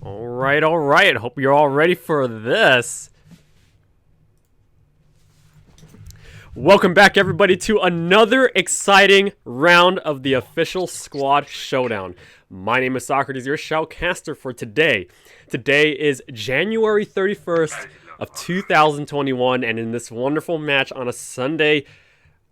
All right. Hope you're all ready for this. Welcome back, everybody, to another exciting round of the official squad showdown. My name is Socrates, your shoutcaster for today. Today is January 31st of 2021, and in this wonderful match on a Sunday,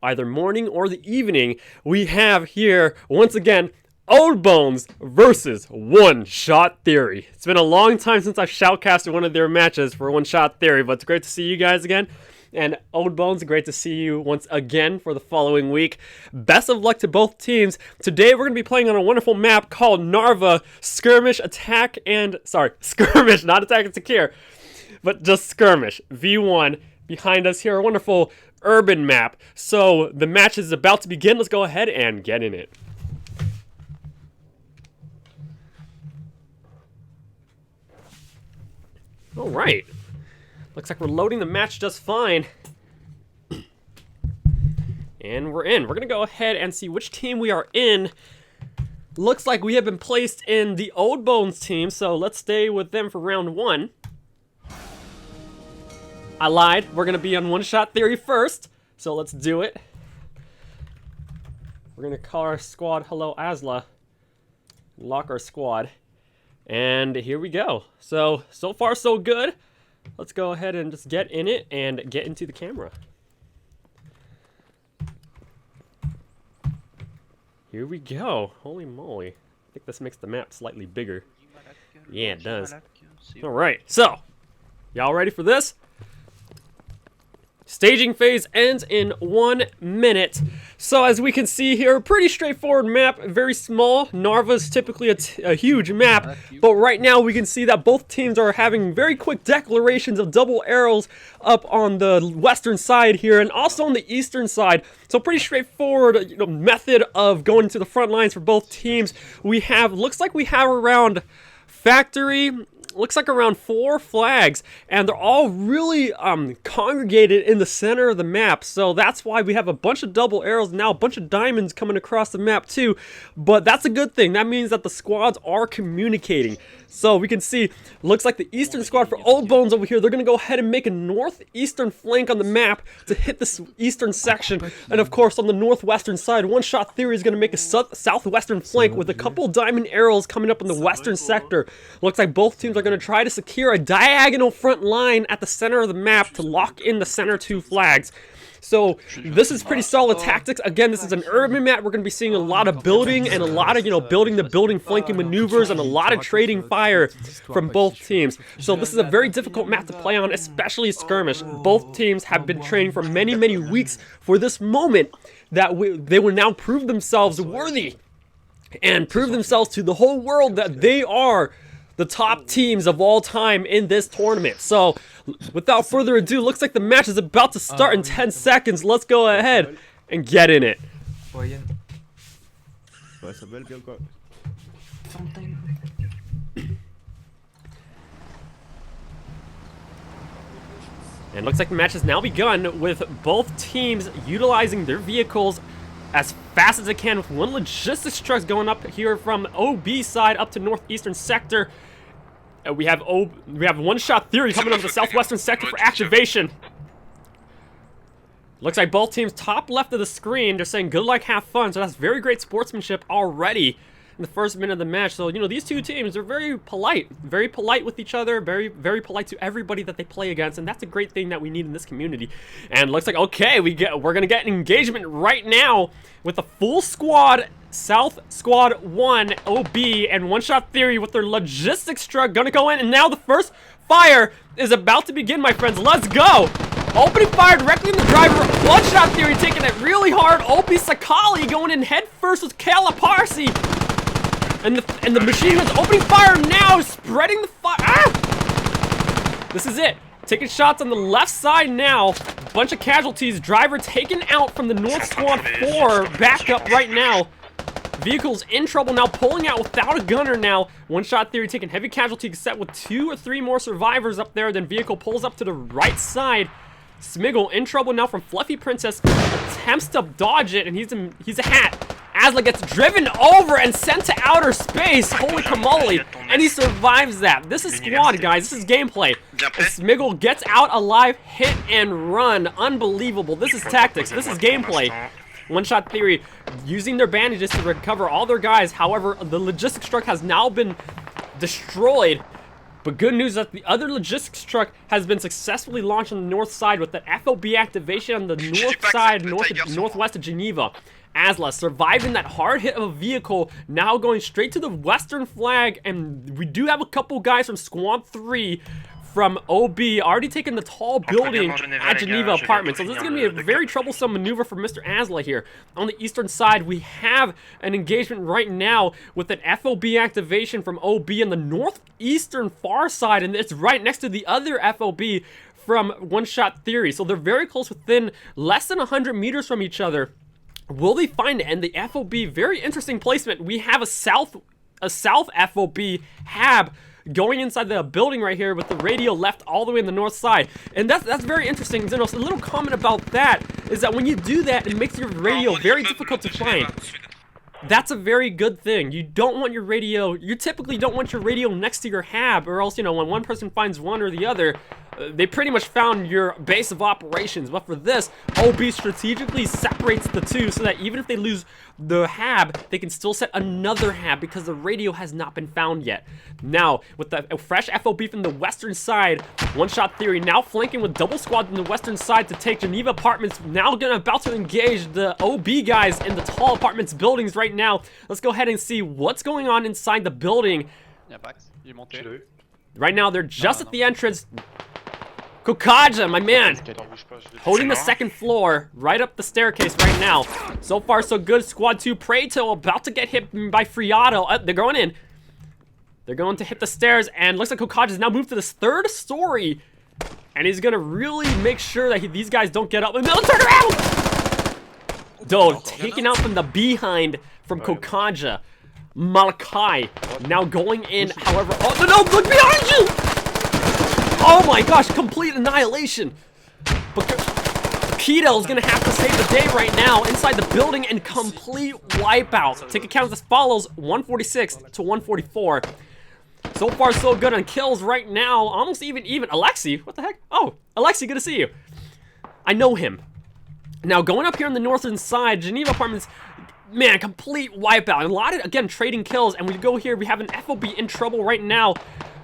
either morning or the evening, we have here, once again, Old Bones versus One Shot Theory. It's been a long time since I've shoutcasted one of their matches for One Shot Theory, but it's great to see you guys again. And Old Bones, great to see you once again for the following week. Best of luck to both teams. Today we're going to be playing on a wonderful map called Narva Skirmish, Attack, and... Skirmish, not Attack and Secure, but just Skirmish. V1 behind us here, a wonderful urban map. So the match is about to begin. Let's go ahead and get in it. All right. Looks like we're loading the match just fine. And we're in. We're going to go ahead and see which team we are in. Looks like we have been placed in the Old Bones team, so let's stay with them for round one. I lied. We're going to be on One Shot Theory first, so let's do it. We're going to call our squad Hello Asla. Lock our squad. And here we go. So far so good. Let's go ahead and just get in it and get into the camera. Here we go. Holy moly. I think this makes the map slightly bigger. Yeah, it does. Alright, so, y'all ready for this? Staging phase ends in 1 minute. So as we can see here, pretty straightforward map, very small. Narva's typically a huge map, but right now we can see that both teams are having very quick declarations of double arrows up on the western side here and also on the eastern side. So pretty straightforward, method of going to the front lines for both teams. Looks like we have around factory. Looks like around 4 flags, and they're all really congregated in the center of the map, so that's why we have a bunch of double arrows now, a bunch of diamonds coming across the map too, but that's a good thing. That means that the squads are communicating. So we can see, looks like the eastern squad for Old Bones over here, they're going to go ahead and make a northeastern flank on the map to hit this eastern section, and of course on the northwestern side, One Shot Theory is going to make a southwestern flank with a couple diamond arrows coming up in the western sector. Looks like both teams are going to try to secure a diagonal front line at the center of the map to lock in the center 2 flags. So this is pretty solid tactics. Again, this is an urban map. We're going to be seeing a lot of building and a lot of, building the building flanking maneuvers and a lot of trading fire from both teams. So this is a very difficult map to play on, especially Skirmish. Both teams have been training for many, many weeks for this moment that they will now prove themselves worthy and prove themselves to the whole world that they are the top teams of all time in this tournament. So, without further ado, looks like the match is about to start in 10 seconds. Let's go ahead and get in it. And looks like the match has now begun with both teams utilizing their vehicles as fast as they can, with one logistics truck going up here from OB side up to northeastern sector. We have One Shot Theory coming up to the southwestern sector for activation. Looks like both teams top left of the screen, they're saying good luck, have fun. So that's very great sportsmanship already in the first minute of the match. So, these two teams are very polite with each other, very, very polite to everybody that they play against, and that's a great thing that we need in this community. And looks like, okay, we're gonna get an engagement right now with a full squad, South Squad 1, OB, and One Shot Theory with their logistics truck gonna go in, and now the first fire is about to begin, my friends. Let's go! Opening fire directly in the driver. One Shot Theory taking it really hard. OB Sakali going in head first with Kala Parsi. And the machine gun's opening fire now, spreading the fire. Ah! This is it. Taking shots on the left side now. Bunch of casualties. Driver taken out from the North Squad 4. Back up right now. Vehicle's in trouble now, pulling out without a gunner now. One Shot Theory taking heavy casualties, set with 2 or 3 more survivors up there. Then vehicle pulls up to the right side. Smiggle in trouble now from Fluffy Princess. Attempts to dodge it, and he's a hat. Azla gets driven over and sent to outer space. Holy camoli. And he survives that. This is squad, guys. This is gameplay. Smiggle gets out alive, hit and run. Unbelievable. This is tactics. This is gameplay. One-shot theory using their bandages to recover all their guys. However, the logistics truck has now been destroyed. But good news that the other logistics truck has been successfully launched on the north side with the FOB activation on the north side, northwest of Geneva. Azla surviving that hard hit of a vehicle, now going straight to the western flag, and we do have a couple guys from Squad 3 from OB already taking the tall building at Geneva Apartments. So this is going to be a very troublesome maneuver for Mr. Azla here. On the eastern side, we have an engagement right now with an FOB activation from OB on the northeastern far side, and it's right next to the other FOB from One Shot Theory. So they're very close, within less than 100 meters from each other. Will they find it? And the FOB, very interesting placement. We have a south FOB hab going inside the building right here with the radio left all the way on the north side. And that's very interesting. Xenos, a little comment about that is that when you do that, it makes your radio very difficult to find. That's a very good thing. You don't want your radio, you typically don't want your radio next to your hab, or else, you know, when one person finds one or the other, they pretty much found your base of operations. But for this, OB strategically separates the two so that even if they lose the hab, they can still set another hab because the radio has not been found yet. Now, with the fresh FOB from the western side, One Shot Theory now flanking with double squad on the western side to take Geneva Apartments. Now about to engage the OB guys in the tall apartments buildings right now. Let's go ahead and see what's going on inside the building. Right now, they're just at the entrance. Kokaja, my man, holding the second floor, right up the staircase right now. So far, so good. Squad 2, Preto, about to get hit by Friato. They're going in. They're going to hit the stairs, and looks like Kokaja's now moved to this third story. And he's going to really make sure that these guys don't get up. And they'll turn around! Dude, taken out from the behind from Kokaja. Malachi now going in, however. Oh, no, look behind you! Oh my gosh, complete annihilation. But Keto is going to have to save the day right now inside the building and complete wipeout. Ticket count as follows, 146 to 144. So far, so good on kills right now. Almost even. Alexi, what the heck? Oh, Alexi, good to see you. I know him. Now, going up here on the northern side, Geneva Apartments, man, complete wipeout. A lot of, again, trading kills. And we go here, we have an FOB in trouble right now.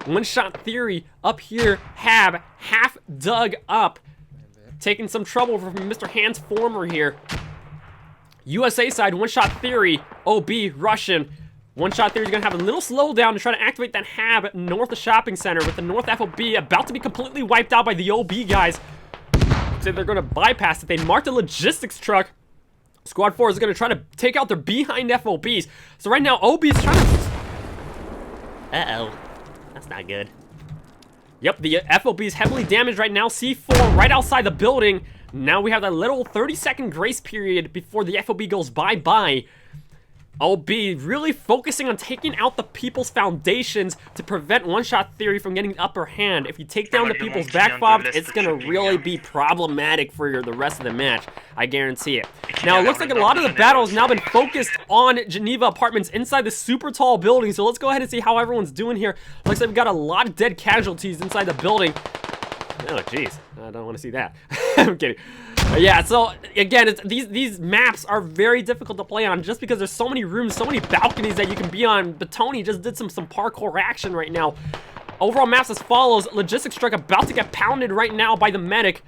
One Shot Theory up here, hab half dug up, taking some trouble from Mr. Hans Former here. USA side, One Shot Theory, OB, Russian. One Shot Theory is going to have a little slowdown to try to activate that hab north of shopping center with the north FOB about to be completely wiped out by the OB guys. So they're going to bypass it. They marked a logistics truck. Squad 4 is going to try to take out their behind FOBs. So right now, OB is trying to... Uh-oh. That's not good. Yep, the FOB is heavily damaged right now. C4 right outside the building. Now we have that little 30-second grace period before the FOB goes bye-bye. OB really focusing on taking out the people's foundations to prevent One Shot Theory from getting the upper hand. If you take down the people's back fob, it's going to really be problematic for the rest of the match. I guarantee it. Now, it looks like a lot of the battle has now been focused on Geneva Apartments inside the super tall building. So let's go ahead and see how everyone's doing here. Looks like we've got a lot of dead casualties inside the building. Oh, jeez. I don't want to see that. I'm kidding. Yeah, so again, these maps are very difficult to play on just because there's so many rooms, so many balconies that you can be on. But Tony just did some parkour action right now. Overall maps as follows. Logistics truck about to get pounded right now by the medic.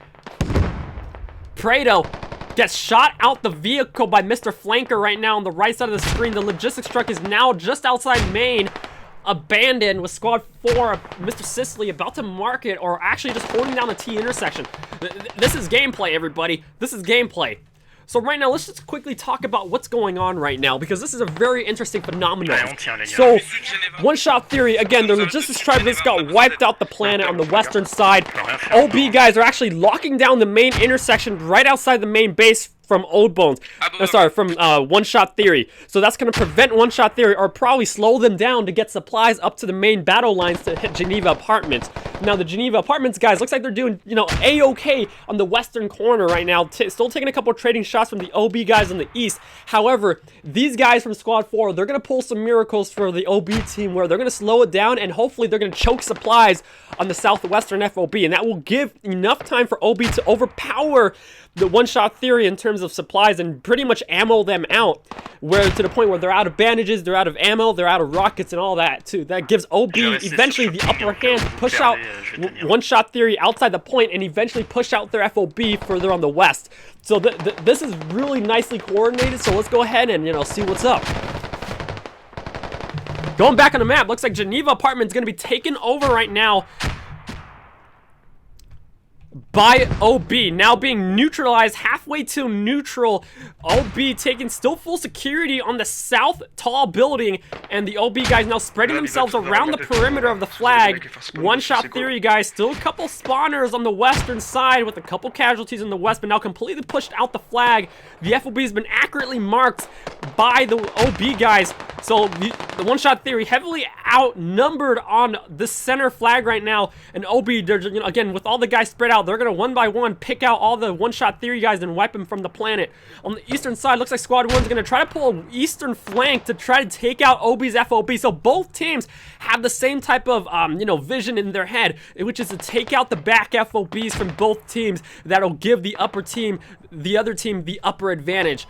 Prado gets shot out the vehicle by Mr. Flanker right now on the right side of the screen. The logistics truck is now just outside main. Abandoned with Squad 4, Mr. Sicily about to mark it, or actually just holding down the T intersection. This is gameplay, everybody. This is gameplay. So right now, let's just quickly talk about what's going on right now, because this is a very interesting phenomenon. So, One Shot Theory, again, the logistics tribe just got wiped out the planet on the western side. OB guys are actually locking down the main intersection right outside the main base from Old Bones. Sorry, from One Shot Theory. So that's going to prevent One Shot Theory, or probably slow them down to get supplies up to the main battle lines to hit Geneva Apartments. Now the Geneva Apartments guys, looks like they're doing, you know, a-okay on the western corner right now. Still taking a couple of trading shots from the OB guys on the east. However, these guys from Squad 4, they're going to pull some miracles for the OB team where they're going to slow it down, and hopefully they're going to choke supplies on the southwestern FOB, and that will give enough time for OB to overpower the One Shot Theory in terms of supplies and pretty much ammo them out, where to the point where they're out of bandages, they're out of ammo, they're out of rockets and all that too. That gives OB eventually the upper hand to push out One Shot Theory outside the point and eventually push out their FOB further on the west. So this is really nicely coordinated, so let's go ahead and, you know, see what's up. Going back on the map, looks like Geneva Apartments going to be taken over right now by OB, now being neutralized, halfway to neutral. OB taking still full security on the south tall building, and the OB guys now spreading themselves around the perimeter of the flag. One Shot Theory guys, still a couple spawners on the western side with a couple casualties in the west, but now completely pushed out the flag. The FOB has been accurately marked by the OB guys, so the One Shot Theory heavily outnumbered on the center flag right now, and OB, they're, you know, again, with all the guys spread out, they're gonna one by one pick out all the One Shot Theory guys and wipe them from the planet. On the eastern side, looks like Squad 1's gonna try to pull an eastern flank to try to take out OB's FOB. So both teams have the same type of you know, vision in their head, which is to take out the back FOBs from both teams. That'll give the upper team, the other team, the upper advantage.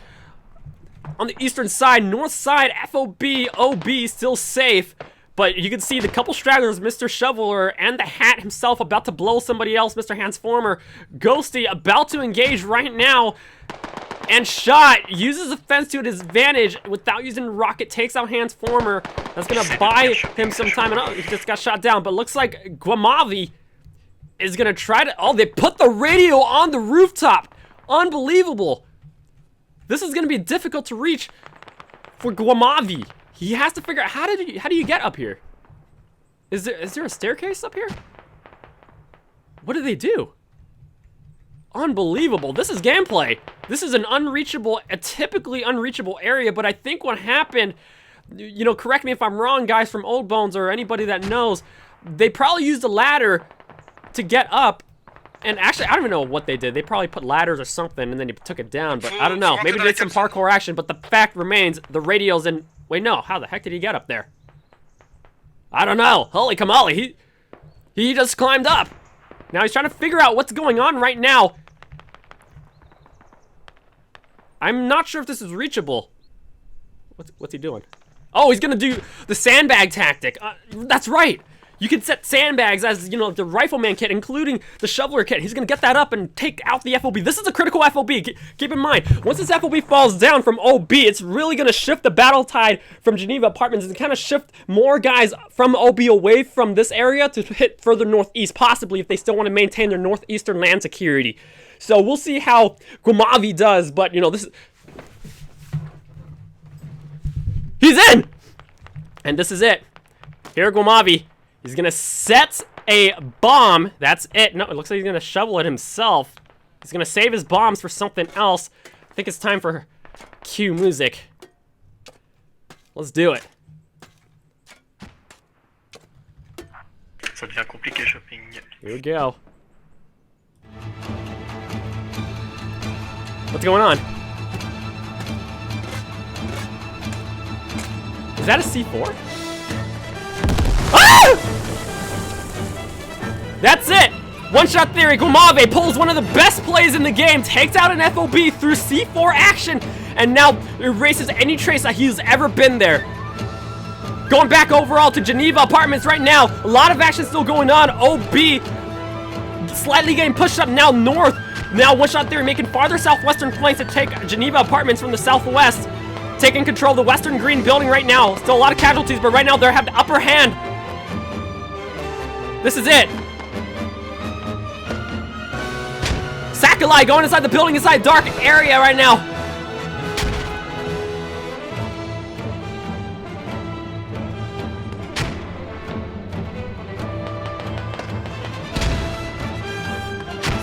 On the eastern side, north side, FOB, OB still safe. But you can see the couple stragglers, Mr. Shoveler and the Hat himself about to blow somebody else, Mr. Hansformer. Ghosty about to engage right now. And Shot uses the fence to his advantage without using rocket, takes out Hansformer. That's going to buy him some time. And he just got shot down. But looks like Guamavi is going to try to... Oh, they put the radio on the rooftop. Unbelievable. This is going to be difficult to reach for Guamavi. He has to figure out how do you get up here? Is there a staircase up here? What do they do? Unbelievable. This is gameplay. This is an unreachable, a typically unreachable area, but I think what happened, you know, correct me if I'm wrong, guys from Old Bones or anybody that knows, they probably used a ladder to get up. And actually, I don't even know what they did. They probably put ladders or something and then you took it down, but I don't know. Maybe they did some parkour action, but the fact remains, the radio's in... Wait, no. How the heck did he get up there? I don't know. Holy camale. He just climbed up. Now he's trying to figure out what's going on right now. I'm not sure if this is reachable. What's he doing? Oh, he's gonna do the sandbag tactic. That's right. You can set sandbags as, you know, the rifleman kit, including the shoveler kit. He's going to get that up and take out the FOB. This is a critical FOB. Keep in mind, once this FOB falls down from OB, it's really going to shift the battle tide from Geneva Apartments and kind of shift more guys from OB away from this area to hit further northeast, possibly if they still want to maintain their northeastern land security. So we'll see how Guamavi does, but, you know, this is... He's in! And this is it. Here, Guamavi. He's gonna set a bomb. That's it. No, it looks like he's gonna shovel it himself. He's gonna save his bombs for something else. I think it's time for cue music. Let's do it. Ça devient compliqué, shopping. Here we go. What's going on? Is that a C4? Ah! That's it! One Shot Theory, Guamave pulls one of the best plays in the game, takes out an FOB through C4 action, and now erases any trace that he's ever been there. Going back overall to Geneva Apartments right now. A lot of action still going on. OB slightly getting pushed up now north. Now One Shot Theory making farther southwestern flanks to take Geneva Apartments from the southwest. Taking control of the western green building right now. Still a lot of casualties, but right now they have the upper hand. This is it. Sakalai going inside the building, inside dark area right now.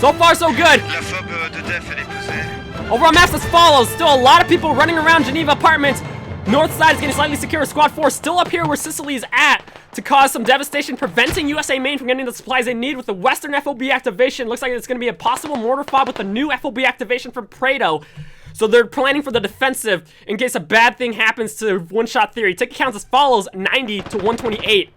So far, so good. La fob de def, elle est posée. Overall maps as follows. Still a lot of people running around Geneva Apartments. North side is getting slightly secure. Squad 4 still up here where Sicily is at to cause some devastation, preventing USA Main from getting the supplies they need with the Western FOB activation. Looks like it's going to be a possible mortar fob with the new FOB activation from Prado. So they're planning for the defensive in case a bad thing happens to One Shot Theory. Ticket counts as follows, 90 to 128.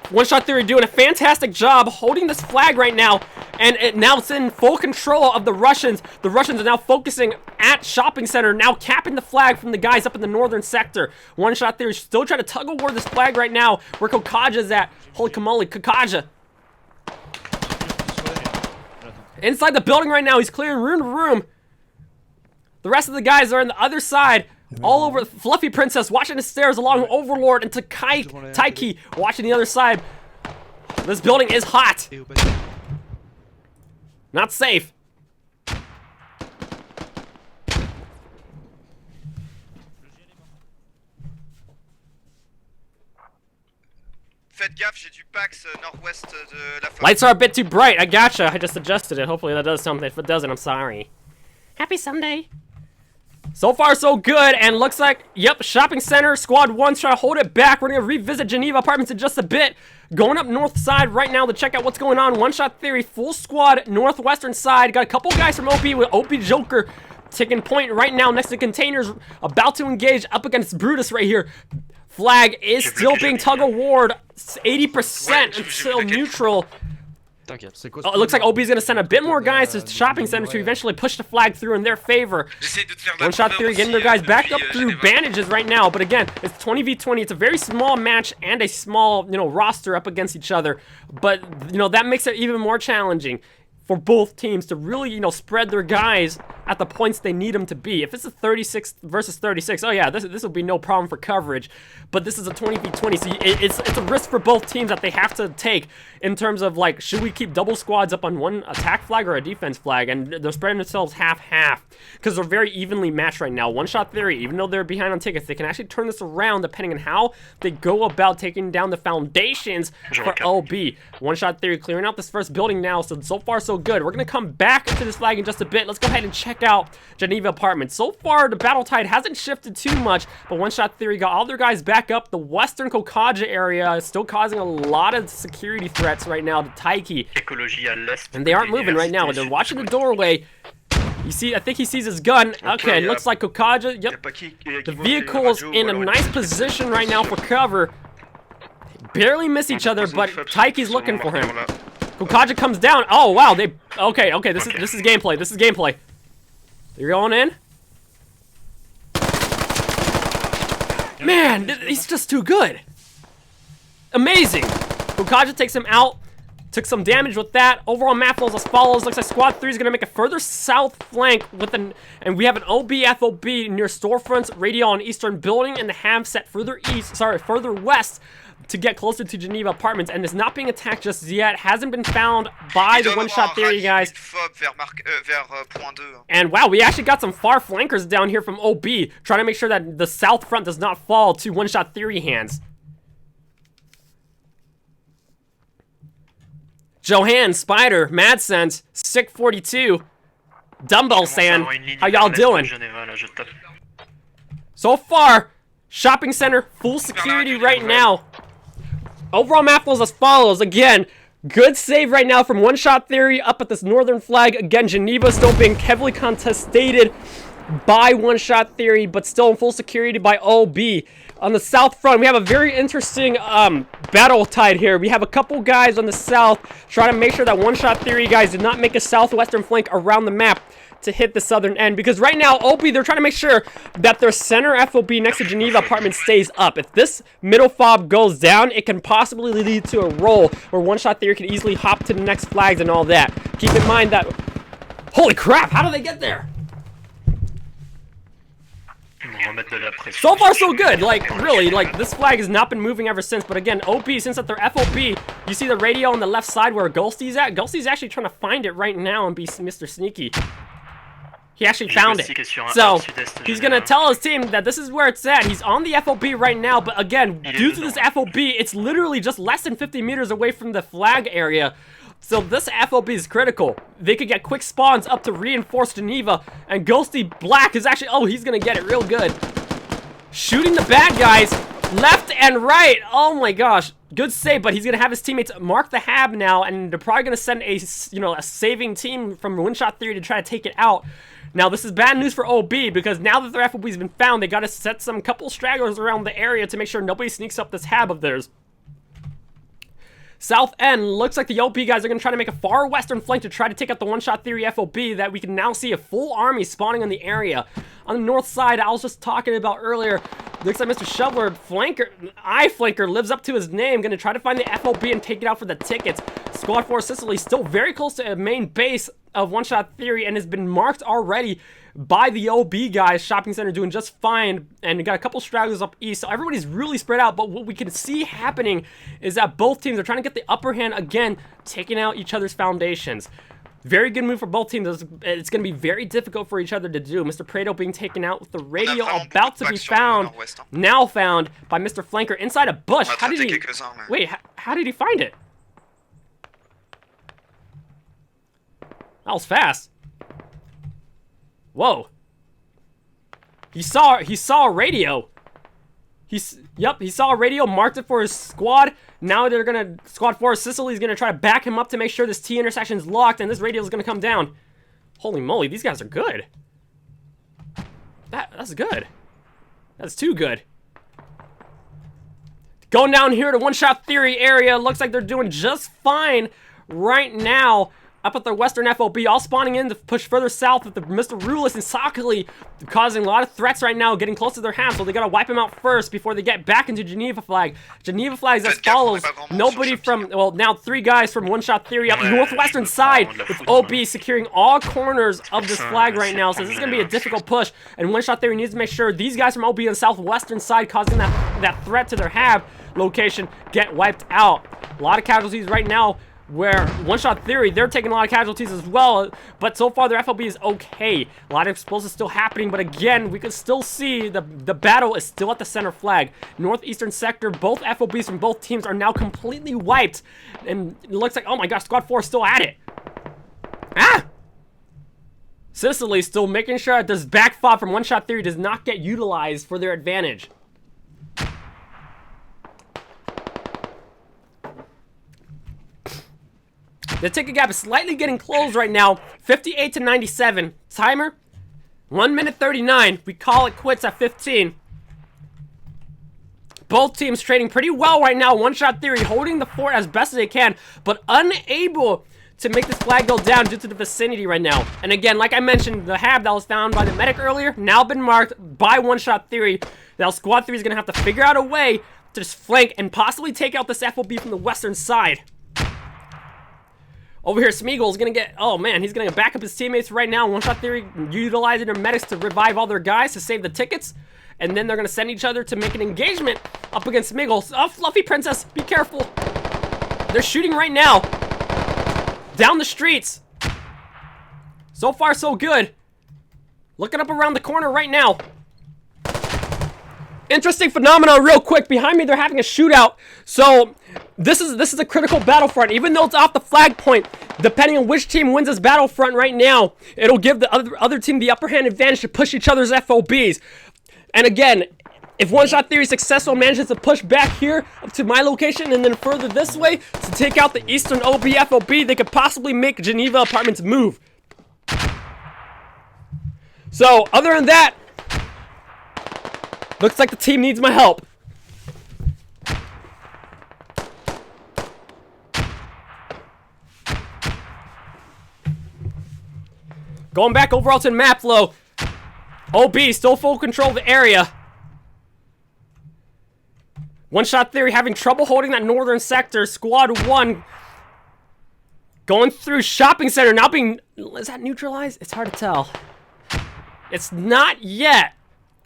One Shot Theory doing a fantastic job holding this flag right now, and now it's in full control of the Russians. The Russians are now focusing at Shopping Center, now capping the flag from the guys up in the northern sector. One Shot Theory still trying to tug of war this flag right now, where Kokaja's at. Holy kamoli, Kokaja. Inside the building right now, he's clearing room to room. The rest of the guys are on the other side. All over. Fluffy Princess watching the stairs along with Overlord and Taiki watching the other side. This building is hot. Not safe. Faites gaffe, j'ai du Pax nord-ouest de la forêt. Lights are a bit too bright. I gotcha. I just adjusted it. Hopefully that does something. If it doesn't, I'm sorry. Happy Sunday. So far, so good, and looks like, yep, Shopping Center, Squad 1's trying to hold it back. We're going to revisit Geneva Apartments in just a bit. Going up north side right now to check out what's going on. One Shot Theory, full squad, northwestern side. Got a couple guys from OP with OP Joker taking point right now next to containers, about to engage up against Brutus right here. Flag is still being tug-of-warred, 80% and still neutral. Oh, it looks like OB's going to send a bit more guys to Shopping Center to eventually push the flag through in their favor. One Shot Theory getting their guys back up through bandages right now. But again, it's 20v20. It's a very small match and a small, roster up against each other. But, that makes it even more challenging for both teams to really, spread their guys at the points they need them to be. If it's a 36 versus 36, oh yeah, this will be no problem for coverage. But this is a 20v20, so it's a risk for both teams that they have to take in terms of, like, should we keep double squads up on one attack flag or a defense flag? And they're spreading themselves half-half because they're very evenly matched right now. One Shot Theory, even though they're behind on tickets, they can actually turn this around depending on how they go about taking down the foundations for OB. One Shot Theory clearing out this first building now, so far so good. We're going to come back into this flag in just a bit. Let's go ahead and check out Geneva Apartments. So far, the battle tide hasn't shifted too much, but One Shot Theory got all their guys back up. The western Kokaja area is still causing a lot of security threats right now to Taiki. And they aren't moving right now. They're watching the doorway. You see, I think he sees his gun. Okay, it looks like Kokaja. Yep. The vehicle's in a nice position right now for cover. Barely miss each other, but Taiki's looking for him. Kokaja comes down. Oh wow, okay, this is gameplay. This is gameplay. You're going in? Man, he's just too good. Amazing. Kokaja takes him out. Took some damage with that. Overall map flows as follows. Looks like Squad 3 is going to make a further south flank with and we have an OB FOB near storefronts, radial on eastern building, and the Ham set further west to get closer to Geneva Apartments, and is not being attacked just yet. Hasn't been found by the One Shot Theory guys. And wow, we actually got some far flankers down here from OB, trying to make sure that the south front does not fall to One Shot Theory hands. Johan, Spider, MadSense, Sick 42, Dumbbell Sand, how y'all doing? So far, Shopping Center, full security right now. Overall map flows as follows. Again, good save right now from One Shot Theory up at this northern flag. Again, Geneva still being heavily contested by One Shot Theory, but still in full security by OB. On the south front, we have a very interesting battle tide here. We have a couple guys on the south trying to make sure that One Shot Theory guys did not make a southwestern flank around the map to hit the southern end, because right now OB, they're trying to make sure that their center FOB next to Geneva Apartment stays up. If this middle fob goes down, it can possibly lead to a roll where One Shot Theory can easily hop to the next flags and all that. Keep in mind that, holy crap, how did they get there? So far so good. Like, really, like, this flag has not been moving ever since. But again, OP, since that they're FOB, you see the radio on the left side where Gulsty's at? Gulsty's actually trying to find it right now and be Mr. Sneaky. He actually found it. So, he's going to tell his team that this is where it's at. He's on the FOB right now, but again, due to this FOB, it's literally just less than 50 meters away from the flag area. So this FOB is critical. They could get quick spawns up to reinforce Geneva, and Ghosty Black is actually, oh, he's gonna get it real good. Shooting the bad guys left and right. Oh my gosh, good save, but he's gonna have his teammates mark the hab now, and they're probably gonna send a, a saving team from One-Shot Theory to try to take it out. Now this is bad news for OB, because now that their FOB has been found, they gotta set some couple stragglers around the area to make sure nobody sneaks up this hab of theirs. South End, looks like the OP guys are going to try to make a far western flank to try to take out the One-Shot Theory FOB, that we can now see a full army spawning on the area. On the north side, I was just talking about earlier, looks like Mr. Shoveler, flanker, lives up to his name, going to try to find the FOB and take it out for the tickets. Squad 4 Sicily still very close to a main base of One-Shot Theory and has been marked already by the OB guys. Shopping center doing just fine, and we got a couple stragglers up east, so everybody's really spread out. But what we can see happening is that both teams are trying to get the upper hand again, taking out each other's foundations. Very good move for both teams. It's going to be very difficult for each other to do. Mr. Prado being taken out with the radio about to be found, now found by Mr. Flanker inside a bush. How did he? Wait, how did he find it? That was fast. Whoa. He saw a radio. He saw a radio, marked it for his squad. Now they're gonna, Squad 4 Sicily is gonna try to back him up to make sure this T intersection is locked and this radio is gonna come down. Holy moly, these guys are good. That's good. That's too good. Going down here to One-Shot Theory area, looks like they're doing just fine right now. Up at the western FOB, all spawning in to push further south with the Mr. Rulis and Sakali causing a lot of threats right now, getting close to their half, so they gotta wipe him out first before they get back into Geneva Flag. Geneva Flag as follows. Nobody from, well, now 3 guys from One-Shot Theory up the northwestern side, with OB securing all corners of this flag right now, so this is gonna be a difficult push, and One-Shot Theory needs to make sure these guys from OB on the southwestern side causing that threat to their hab location get wiped out. A lot of casualties right now, where One-Shot Theory, they're taking a lot of casualties as well, but so far their FOB is okay. A lot of explosives still happening, but again, we can still see the battle is still at the center flag. Northeastern sector, both FOBs from both teams are now completely wiped, and it looks like, oh my gosh, Squad 4 is still at it. Ah! Sicily still making sure that this back fob from One-Shot Theory does not get utilized for their advantage. The ticket gap is slightly getting closed right now, 58 to 97. Timer, 1 minute 39. We call it quits at 15. Both teams trading pretty well right now. One-Shot Theory holding the fort as best as they can, but unable to make this flag go down due to the vicinity right now. And again, like I mentioned, the hab that was found by the medic earlier, now been marked by One-Shot Theory. Now Squad 3 is going to have to figure out a way to just flank and possibly take out this FOB from the western side. Over here, Smeagol is going to get, oh man, he's going to back up his teammates right now. One-Shot Theory utilizing their medics to revive all their guys to save the tickets. And then they're going to send each other to make an engagement up against Smeagol. Oh, Fluffy Princess, be careful. They're shooting right now. Down the streets. So far, so good. Looking up around the corner right now. Interesting phenomena real quick. Behind me, they're having a shootout. So this is a critical battlefront. Even though it's off the flag point, depending on which team wins this battlefront right now, it'll give the other team the upper hand advantage to push each other's FOBs. And again, if One-Shot Theory successful manages to push back here up to my location and then further this way to take out the eastern OB FOB, they could possibly make Geneva Apartments move. So other than that, looks like the team needs my help. Going back overall to the map flow. OB still full control of the area. One-Shot Theory having trouble holding that northern sector. Squad 1 going through shopping center. Now being, is that neutralized? It's hard to tell. It's not yet.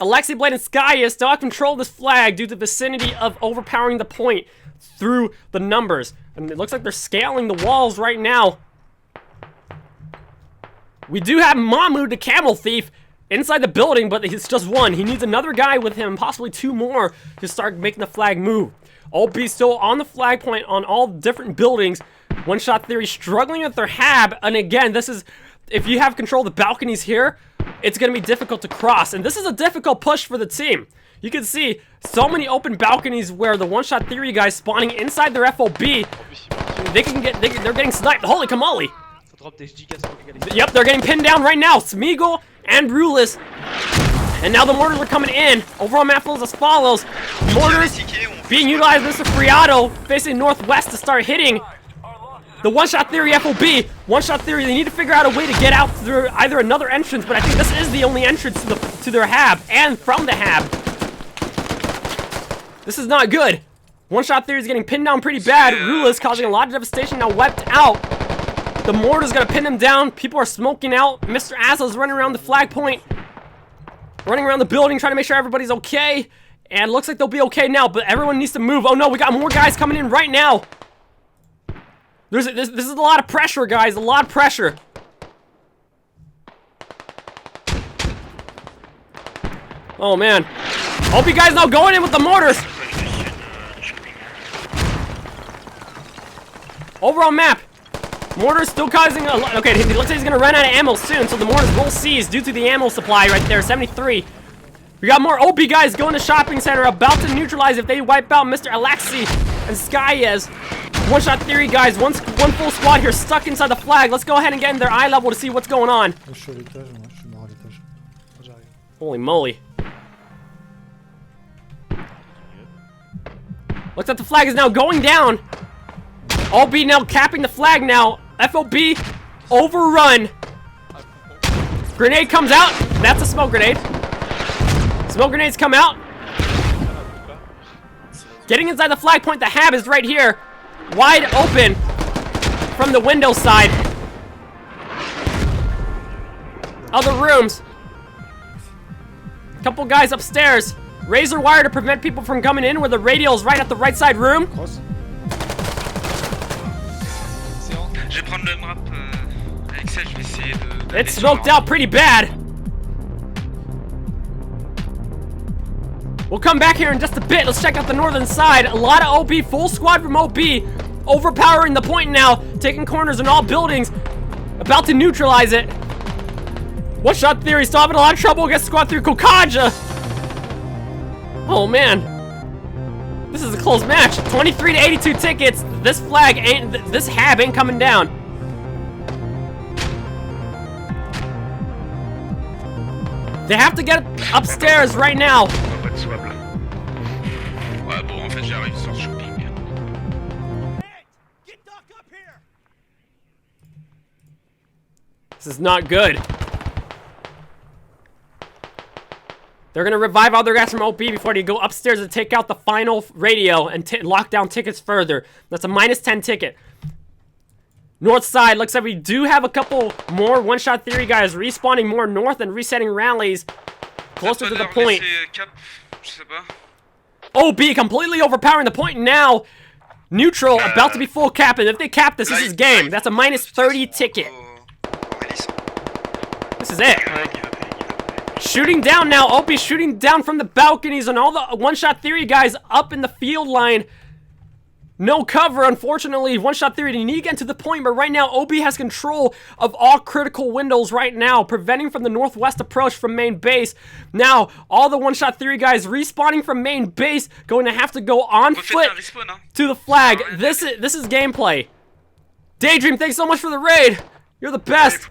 Alexi Blade and Skya still have control of this flag due to the vicinity of overpowering the point through the numbers. And it looks like they're scaling the walls right now. We do have Mahmoud, the camel thief, inside the building, but he's just one. He needs another guy with him, possibly 2 more, to start making the flag move. OB still on the flag point on all different buildings, One Shot Theory struggling with their hab, and again, this is, if you have control of the balconies here, it's going to be difficult to cross, and this is a difficult push for the team. You can see so many open balconies where the One Shot Theory guys spawning inside their FOB, they're getting sniped. Holy camoli! Yep, they're getting pinned down right now. Smeagol and Brulis. And now the mortars are coming in. Overall map flows as follows. Mortars being utilized. Mr. Friato facing northwest to start hitting the One Shot Theory FOB. One Shot Theory, they need to figure out a way to get out through either another entrance, but I think this is the only entrance to their hab and from the hab. This is not good. One Shot Theory is getting pinned down pretty bad. Rula is causing a lot of devastation, now wiped out. The mortar's gonna pin him down. People are smoking out. Mr. Azza's running around the flag point. Running around the building, trying to make sure everybody's okay. And looks like they'll be okay now, but everyone needs to move. Oh no, we got more guys coming in right now. This is a lot of pressure, guys. A lot of pressure. Oh man. Hope you guys now going in with the mortars. Overall map. Mortar's still causing a lot. Okay, it looks like he's gonna run out of ammo soon, so the mortars will seize due to the ammo supply right there, 73. We got more OP guys going to shopping center, about to neutralize if they wipe out Mr. Alexi and Skyez. One Shot Theory guys, one full squad here stuck inside the flag. Let's go ahead and get in their eye level to see what's going on. Holy moly. Looks like the flag is now going down. OB now capping the flag now. FOB overrun. Grenade comes out. That's a smoke grenade. Smoke grenades come out. Getting inside the flag point. The hab is right here. Wide open from the window side. Other rooms. Couple guys upstairs. Razor wire to prevent people from coming in where the radial is right at the right side room. It's smoked out pretty bad. We'll come back here in just a bit. Let's check out the northern side. A lot of OB, full squad from OB. Overpowering the point now. Taking corners in all buildings. About to neutralize it. One Shot Theory still having a lot of trouble against squad through Kokaja. Oh man. This is a close match. 23 to 82 tickets. This flag ain't, this hab ain't coming down. They have to get upstairs right now. This is not good. They're gonna revive all their guys from OP before they go upstairs and take out the final radio and lock down tickets further. That's a -10 ticket. North side, looks like we do have a couple more One Shot Theory guys respawning more north and resetting rallies closer to the point. OB completely overpowering the point now. Neutral, about to be full cap, and if they cap this, this is game. That's a -30 ticket. This is it. Shooting down now. OP shooting down from the balconies and all the One Shot Theory guys up in the field line. No cover, unfortunately. One Shot Theory, they need to get to the point, but right now, OB has control of all critical windows right now, preventing from the northwest approach from main base. Now, all the One Shot Theory guys respawning from main base, going to have to go on foot to the flag. This is gameplay. Daydream, thanks so much for the raid. You're the best.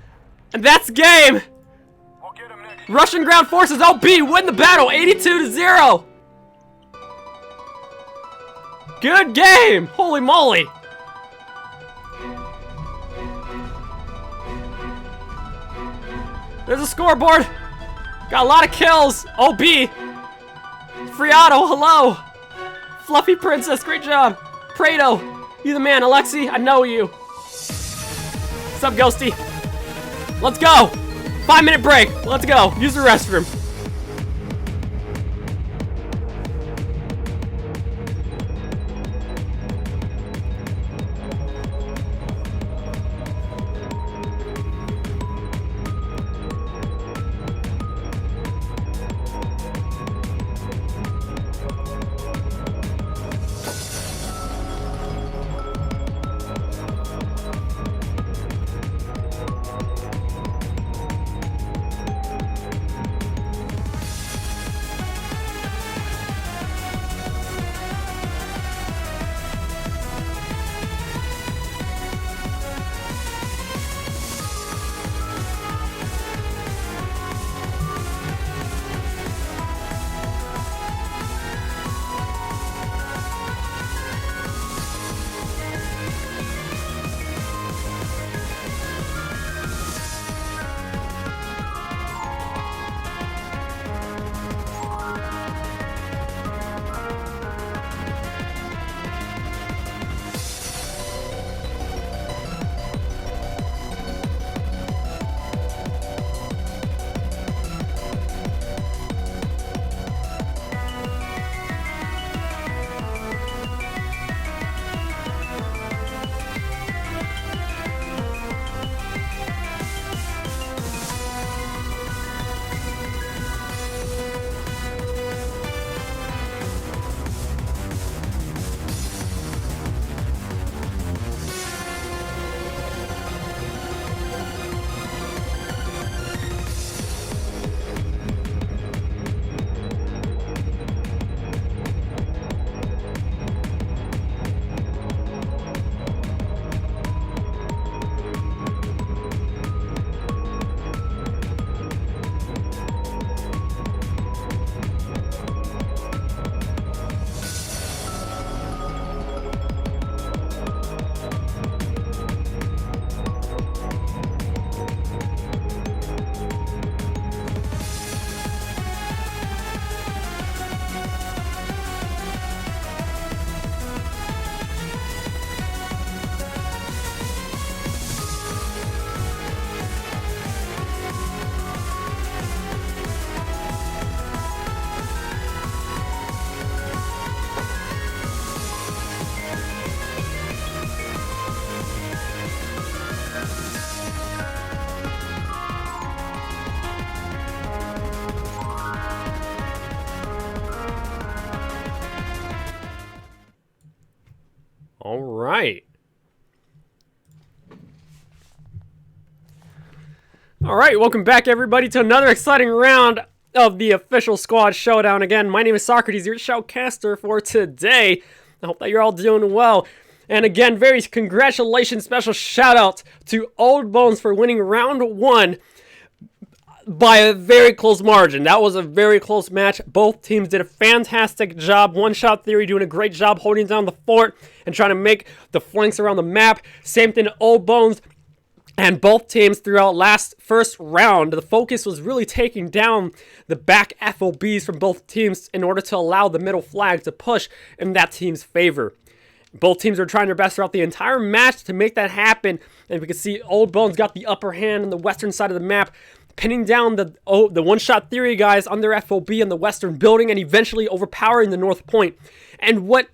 And that's game. Russian ground forces, OB win the battle, 82-0. Good game! Holy moly! There's a scoreboard! Got a lot of kills! OB! Friato, hello! Fluffy Princess, great job! Prado, you the man. Alexi, I know you. What's up, Ghosty? Let's go! 5-minute break, let's go. Use the restroom. right. All right, welcome back, everybody, to another exciting round of the official squad showdown. Again, my name is Socrates, your shoutcaster for today. I hope that you're all doing well. And again, very congratulations, special shout out to Old Bones for winning round 1 by a very close margin. That was a very close match. Both teams did a fantastic job. One Shot Theory doing a great job holding down the fort and trying to make the flanks around the map. Same thing to Old Bones. And both teams throughout first round, the focus was really taking down the back FOBs from both teams in order to allow the middle flag to push in that team's favor. Both teams are trying their best throughout the entire match to make that happen. And we can see Old Bones got the upper hand on the western side of the map, pinning down the One Shot Theory guys on their FOB in the western building and eventually overpowering the north point. And what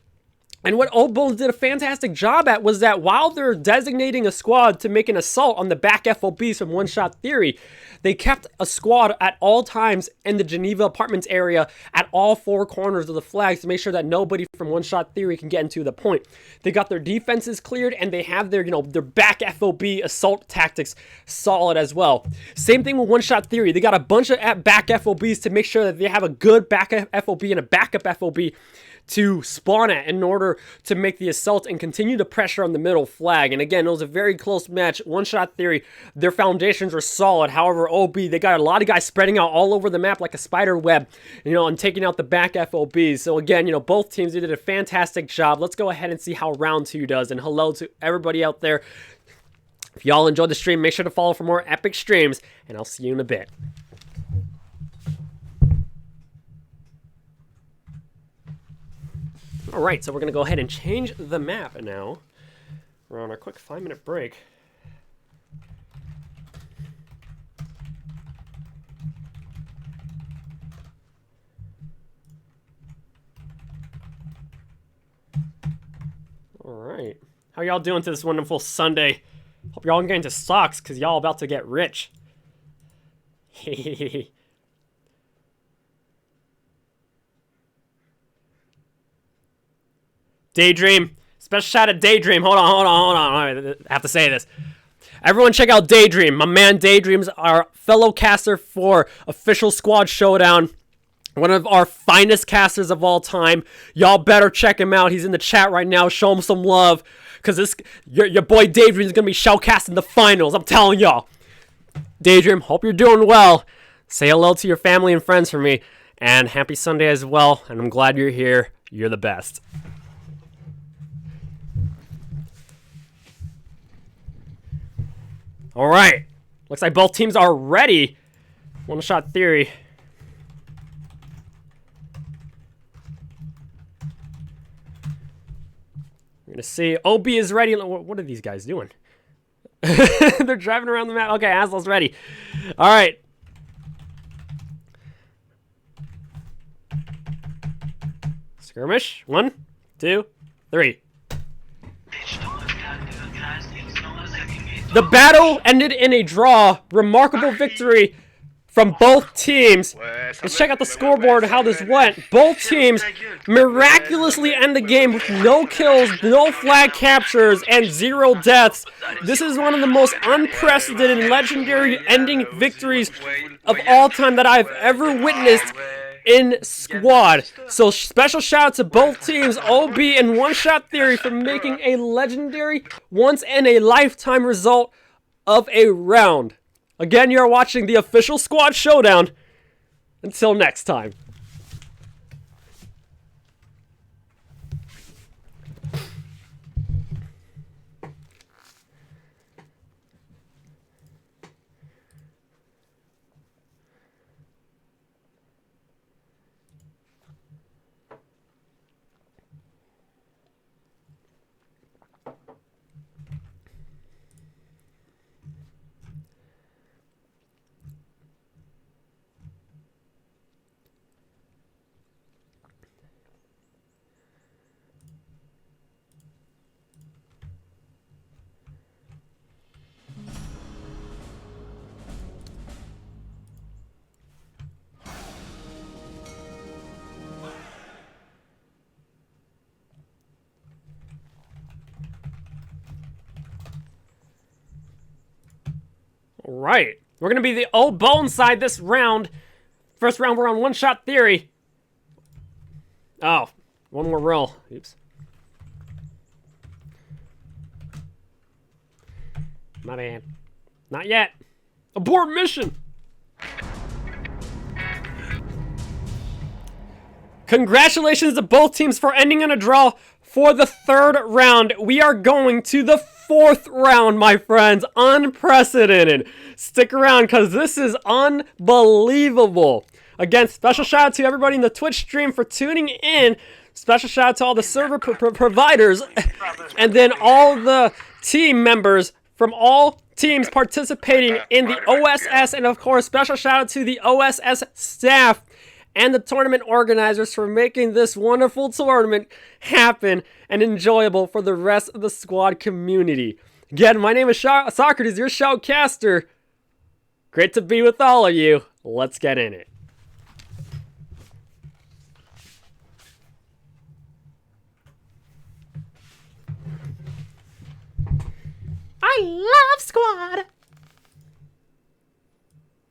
Old Bones did a fantastic job at was that while they're designating a squad to make an assault on the back FOBs from One Shot Theory, they kept a squad at all times in the Geneva Apartments area at all 4 corners of the flags to make sure that nobody from One Shot Theory can get into the point. They got their defenses cleared and they have their, their back FOB assault tactics solid as well. Same thing with One Shot Theory. They got a bunch of back FOBs to make sure that they have a good back FOB and a backup FOB to spawn at in order to make the assault and continue to pressure on the middle flag. And again, it was a very close match. One Shot Theory, their foundations were solid. However, OB, they got a lot of guys spreading out all over the map like a spider web, and taking out the back FOBs. So again, both teams did a fantastic job. Let's go ahead and see how round 2 does. And hello to everybody out there. If y'all enjoyed the stream, make sure to follow for more epic streams, and I'll see you in a bit. Alright, so we're going to go ahead and change the map now. We're on our quick 5-minute break. Alright. How y'all doing to this wonderful Sunday? Hope y'all getting to stocks, because y'all about to get rich. Hehehe. Daydream. Special shout out to Daydream. Hold on. I have to say this. Everyone check out Daydream. My man Daydream's our fellow caster for Official Squad Showdown. One of our finest casters of all time. Y'all better check him out. He's in the chat right now. Show him some love. Because your boy Daydream's going to be shoutcasting the finals. I'm telling y'all. Daydream, hope you're doing well. Say hello to your family and friends for me. And happy Sunday as well. And I'm glad you're here. You're the best. All right, looks like both teams are ready. One Shot Theory. We're gonna see. OB is ready. What are these guys doing? They're driving around the map. Okay, Aslo's ready. All right. Skirmish. 1, 2, 3. The battle ended in a draw. Remarkable victory from both teams. Let's check out the scoreboard, how this went. Both teams miraculously end the game with no kills, no flag captures, and 0 deaths. This is one of the most unprecedented and legendary ending victories of all time that I've ever witnessed in squad. So special shout out to both teams, OB and One Shot Theory, for making a legendary, once in a lifetime result of a round. Again, you're watching the Official Squad Showdown. Until next time. Alright. We're gonna be the old bone side this round. First round, we're on one-shot theory. Oh, one more roll. Oops. My man. Not yet. Abort mission! Congratulations to both teams for ending in a draw for the third round. We are going to the fourth round, my friends. Unprecedented. Stick around because this is unbelievable. Again, special shout out to everybody in the Twitch stream for tuning in. Special shout out to all the server providers and then all the team members from all teams participating in the OSS, and of course, special shout out to the OSS staff and the tournament organizers for making this wonderful tournament happen and enjoyable for the rest of the squad community. Again, my name is Socrates, your shoutcaster. Great to be with all of you. Let's get in it. I love squad.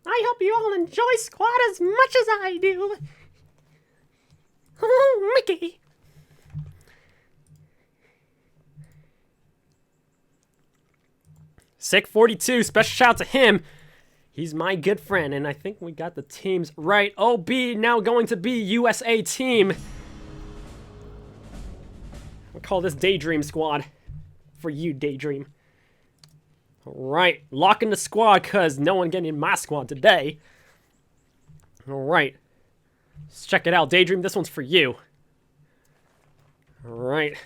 I hope you all enjoy squad as much as I do. Oh, Mickey. Sick42, special shout out to him. He's my good friend, and I think we got the teams right. OB now going to be USA team. I'll call this Daydream squad for you, Daydream. Alright, locking the squad because no one getting in my squad today. Alright, let's check it out. Daydream, this one's for you. Alright,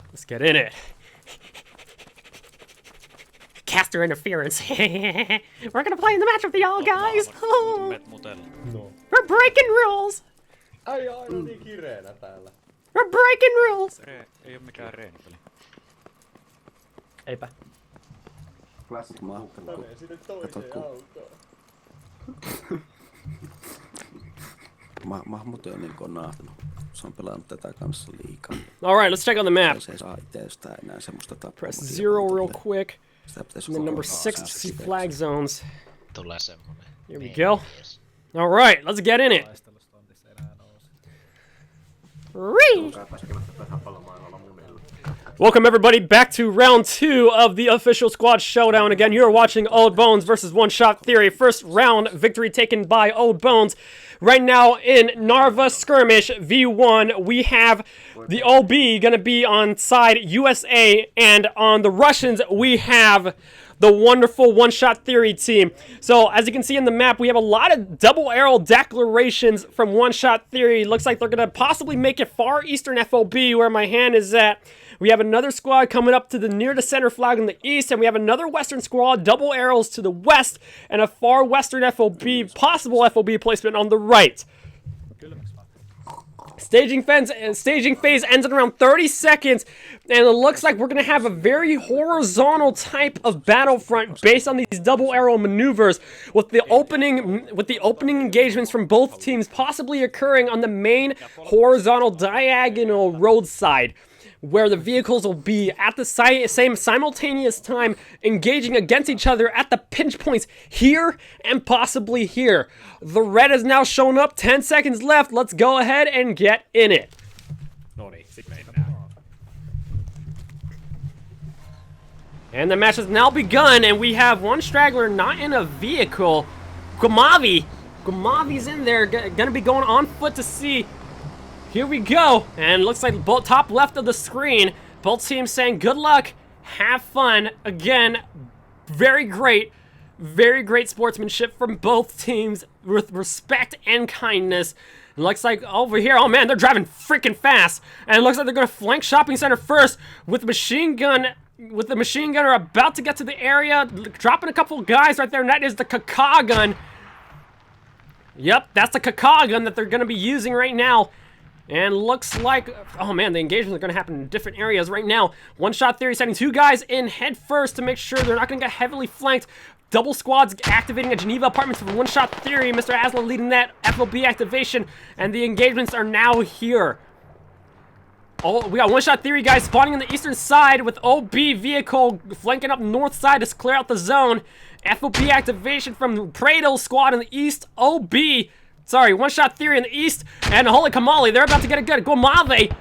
let's get in it. Caster interference. We're gonna play in the match with y'all, guys. Oh. We're breaking rules. We're breaking rules. Eipä. Mahmut on niin kuin nähtänyt. Se on pelannut tätä kanssa liikaa. Alright, let's check on the map. Se ei saa itsestä enää semmoista tapaa. Press 0 real quick. And then number 6 to see flag zones. Here we go. Alright, let's get in it. Welcome everybody back to round 2 of the official squad showdown. Again, you're watching Old Bones versus One Shot Theory. First round victory taken by Old Bones. Right now in Narva skirmish V1, we have the OB gonna be on side USA, and on the Russians we have the wonderful One Shot Theory team. So as you can see in the map, we have a lot of double arrow declarations from One Shot Theory. Looks like they're gonna possibly make it far eastern FOB where my hand is at. We have another squad coming up to the near the center flag in the east, and we have another western squad, double arrows to the west, and a far western FOB, possible FOB placement on the right. Staging phase ends in around 30 seconds, and it looks like we're going to have a very horizontal type of battlefront based on these double arrow maneuvers, with the opening engagements from both teams possibly occurring on the main horizontal diagonal roadside, where the vehicles will be at the same simultaneous time engaging against each other at the pinch points here and possibly here. The red has now shown up, 10 seconds left. Let's go ahead and get in it. And the match has now begun, and we have one straggler not in a vehicle. Gumavi's in there, gonna be going on foot to see. Here we go, and looks like both top left of the screen, both teams saying good luck, have fun. Again, very great sportsmanship from both teams with respect and kindness. It looks like over here, oh man, they're driving freaking fast, and it looks like they're gonna flank shopping center first with the machine gunner about to get to the area, dropping a couple guys right there, and that is the Kaka gun. Yep, that's the Kaka gun that they're gonna be using right now. And looks like, oh man, the engagements are going to happen in different areas right now. One Shot Theory sending 2 guys in head first to make sure they're not going to get heavily flanked. Double squads activating a Geneva apartments for One Shot Theory. Mr. Asla leading that FOB activation, and the engagements are now here. Oh, we got one-shot theory guys spawning on the eastern side with OB vehicle flanking up north side to clear out the zone. FOP activation from Prado squad in the east. OB, sorry, one-shot theory in the east. And holy Kamali, they're about to get a good Gomave.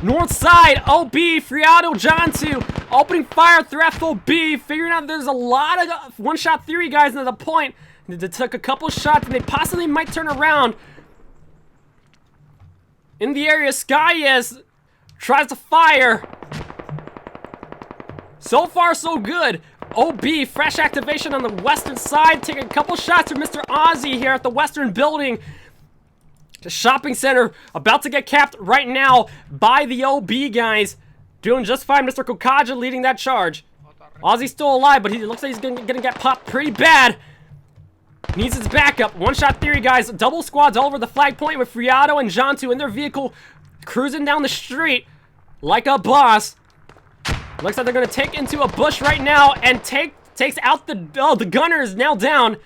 North side, OB, Friado, Jantu, opening fire through FOB, figuring out there's a lot of one-shot theory guys at the point. They took a couple shots and they possibly might turn around. In the area, Skyes tries to fire. So far, so good. OB, fresh activation on the western side, taking a couple shots from Mr. Ozzy here at the western building. The shopping center about to get capped right now by the OB guys. Doing just fine. Mr. Kokaja leading that charge. Ozzy's still alive, but he looks like he's gonna get popped pretty bad. Needs his backup. One-shot theory, guys. Double squads all over the flag point with Friado and Jantu in their vehicle cruising down the street like a boss. Looks like they're gonna take into a bush right now and takes out the gunner is now down.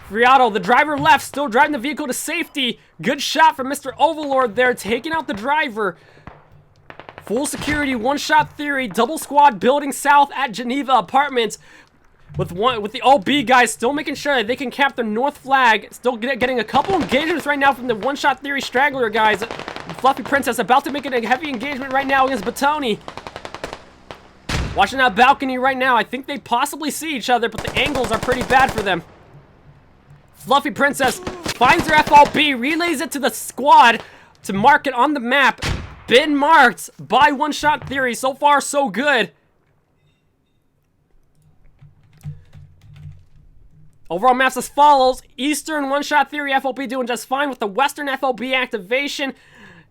Friado, the driver left, still driving the vehicle to safety. Good shot from Mr. Overlord there, taking out the driver. Full security, one-shot theory, double squad building south at Geneva Apartments. With the OB guys still making sure that they can cap the north flag. Still getting a couple engagements right now from the one-shot theory straggler guys. Fluffy Princess about to make a heavy engagement right now against Batoni. Watching that balcony right now. I think they possibly see each other, but the angles are pretty bad for them. Fluffy Princess finds her FOB, relays it to the squad to mark it on the map. Been marked by one-shot theory. So far, so good. Overall maps as follows. Eastern one-shot theory FOB doing just fine with the western FOB activation.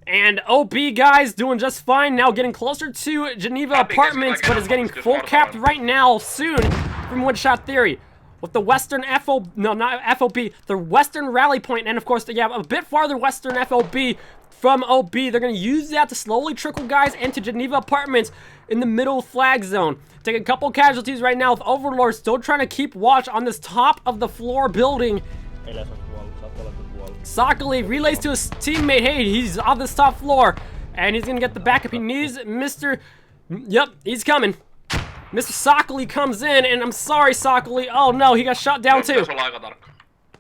And OB guys doing just fine. Now getting closer to Geneva Apartments, but is getting full capped right now soon from one-shot theory. With the western the western rally point, and of course, yeah, a bit farther western FOB from OB. They're going to use that to slowly trickle guys into Geneva Apartments in the middle flag zone. Take a couple casualties right now with Overlord still trying to keep watch on this top of the floor building. Sakali relays to his teammate, hey, he's on this top floor, and he's going to get the backup he needs. Yep, he's coming. Mr. Sakali comes in, and I'm sorry, Sakali. Oh no, he got shot down too.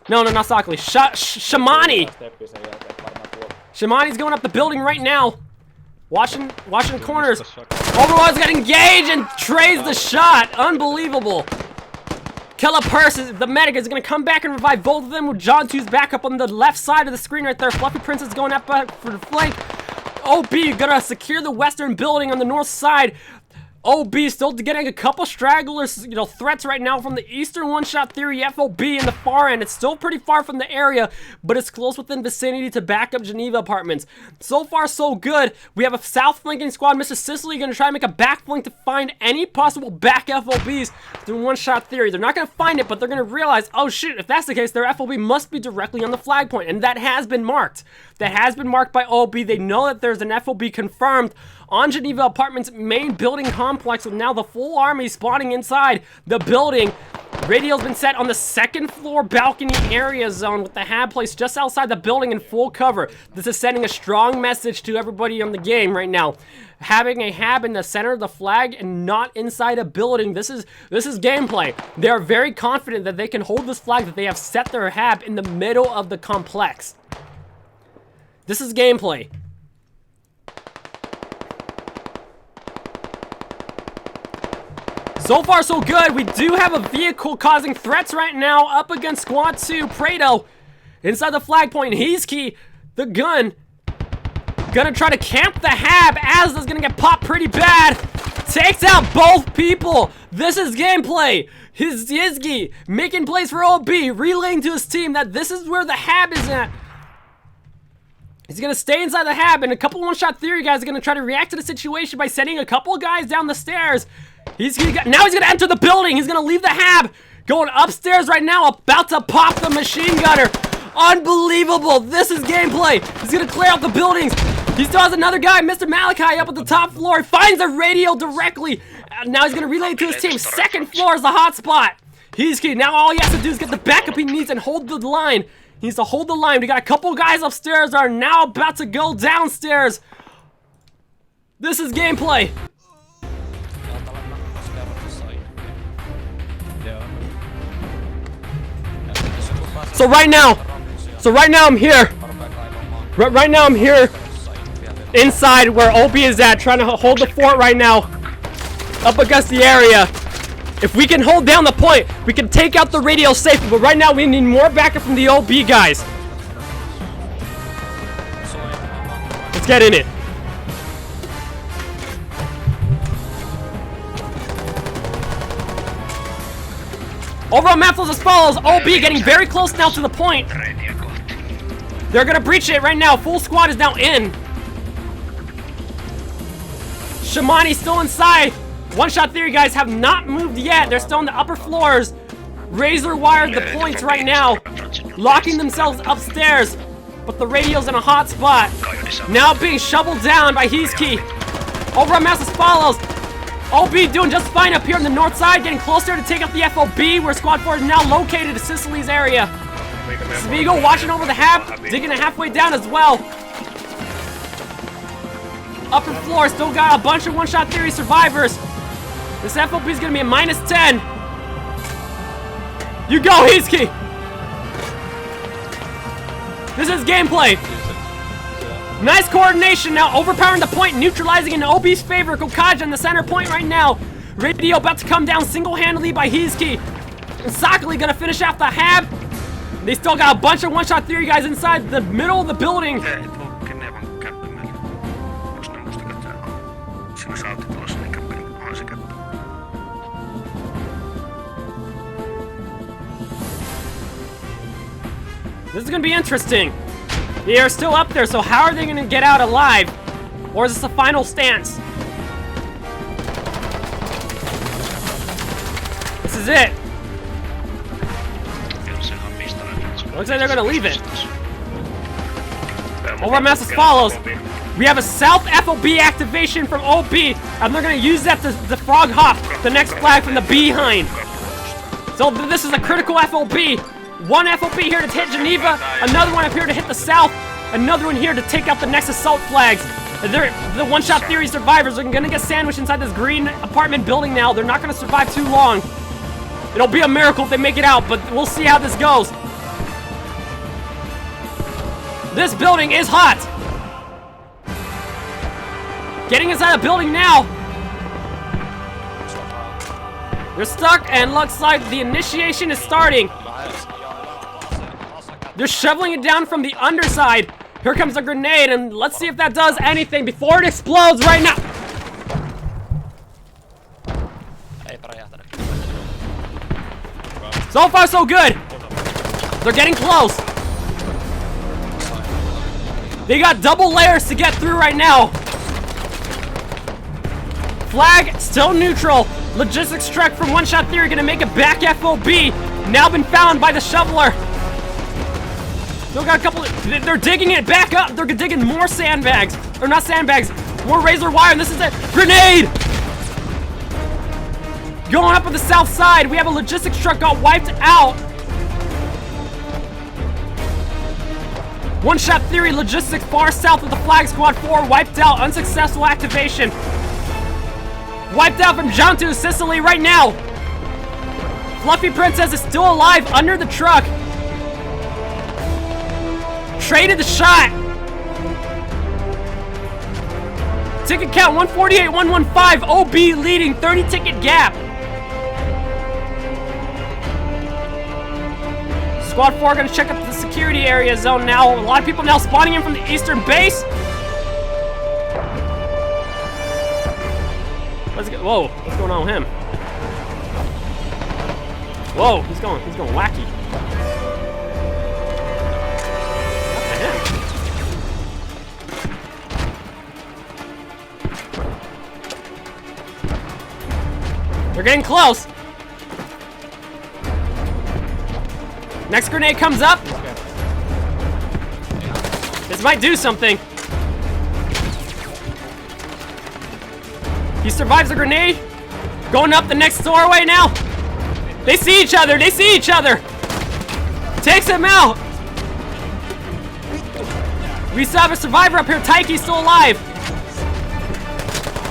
No, not Sakali. Shamani. Shamani's going up the building right now. Watching corners. Overlord's got engaged and trades the shot. Unbelievable. Killa Purse, the medic, is going to come back and revive both of them with John 2's backup on the left side of the screen right there. Fluffy Princess going up for the flank. OB gonna secure the western building on the north side. OB still getting a couple stragglers, threats right now from the eastern one-shot theory FOB in the far end. It's still pretty far from the area, but it's close within vicinity to back up Geneva Apartments. So far, so good. We have a south flanking squad. Mr. Sicily going to try and make a back flank to find any possible back FOBs through one-shot theory. They're not going to find it, but they're going to realize, oh shit, if that's the case, their FOB must be directly on the flag point, and that has been marked. That has been marked by OB. They know that there's an FOB confirmed on Geneva Apartments' main building complex, with now the full army spawning inside the building. Radio's been set on the second floor balcony area zone with the hab placed just outside the building in full cover. This is sending a strong message to everybody on the game right now. Having a hab in the center of the flag and not inside a building, this is gameplay. They are very confident that they can hold this flag, that they have set their hab in the middle of the complex. This is gameplay. So far, so good. We do have a vehicle causing threats right now up against Squad 2. Prado inside the flag point. He's key. The gun. Gonna try to camp the hab. Asda's gonna get popped pretty bad. Takes out both people. This is gameplay. Hizgi making plays for OB. Relaying to his team that this is where the hab is at. He's going to stay inside the hab, and a couple one-shot theory guys are going to try to react to the situation by sending a couple of guys down the stairs. Now he's going to enter the building. He's going to leave the hab. Going upstairs right now, about to pop the machine gunner. Unbelievable. This is gameplay. He's going to clear out the buildings. He still has another guy, Mr. Malachi, up at the top floor. He finds a radio directly. Now he's going to relay it to his team. Second floor is the hot spot. He's key. Now all he has to do is get the backup he needs and hold the line. He needs to hold the line. We got a couple guys upstairs that are now about to go downstairs. This is gameplay. So right now I'm here. Right now I'm here inside where OB is at, trying to hold the fort right now, up against the area. If we can hold down the point, we can take out the radio safely, but right now we need more backup from the OB guys. Let's get in it. Overall map flows as follows. OB getting very close now to the point. They're gonna breach it right now. Full squad is now in. Shamani still inside. One Shot Theory guys have not moved yet. They're still on the upper floors. Razor wired the points right now, locking themselves upstairs. But the radio's in a hot spot. Now being shoveled down by Heeski. Overall mass as follows. OB doing just fine up here on the north side, getting closer to take up the FOB, where Squad 4 is now located in Sicily's area. Svigo watching over the hab, digging it halfway down as well. Upper floor still got a bunch of One Shot Theory survivors. This FOB is gonna be a -10. You go, Heeski! This is gameplay. Nice coordination now, overpowering the point, neutralizing in OB's favor. Kokaja in the center point right now. Radio about to come down single-handedly by Heeski. And Sakali gonna finish off the hab. They still got a bunch of One Shot Theory guys inside the middle of the building. This is gonna be interesting. They are still up there, so how are they gonna get out alive? Or is this the final stance? This is it. Looks like they're gonna leave it. Overall mass as follows. We have a South FOB activation from OB, and they're gonna use that to frog hop the next flag from the behind. So this is a critical FOB. One FOB here to hit Geneva, another one up here to hit the south, another one here to take out the next assault flags. The One Shot Theory survivors are gonna get sandwiched inside this green apartment building now. They're not gonna survive too long. It'll be a miracle if they make it out, but we'll see how this goes. This building is hot. Getting inside the building now. They're stuck, and looks like the initiation is starting. They're shoveling it down from the underside. Here comes a grenade, and let's see if that does anything before it explodes right now. So far, so good. They're getting close. They got double layers to get through right now. Flag still neutral. Logistics truck from One Shot Theory gonna make a back FOB. Now been found by the shoveler. Still got a couple. They're digging it back up. They're digging more sandbags. Or not sandbags. More razor wire. And this is a grenade. Going up on the south side. We have a logistics truck got wiped out. One Shot Theory logistics far south of the flag. Squad 4 wiped out. Unsuccessful activation. Wiped out from Jantu, Sicily right now. Fluffy Princess is still alive under the truck. Traded the shot. Ticket count 148-115. OB leading 30 ticket gap. Squad 4 gonna check up the security area zone now. A lot of people now spawning in from the eastern base. Let's go. Whoa, what's going on with him? Whoa, he's going wacky. They're getting close. Next grenade comes up. This might do something. He survives the grenade. Going up the next doorway now. They see each other. They see each other. Takes him out. We still have a survivor up here. Taiki's still alive.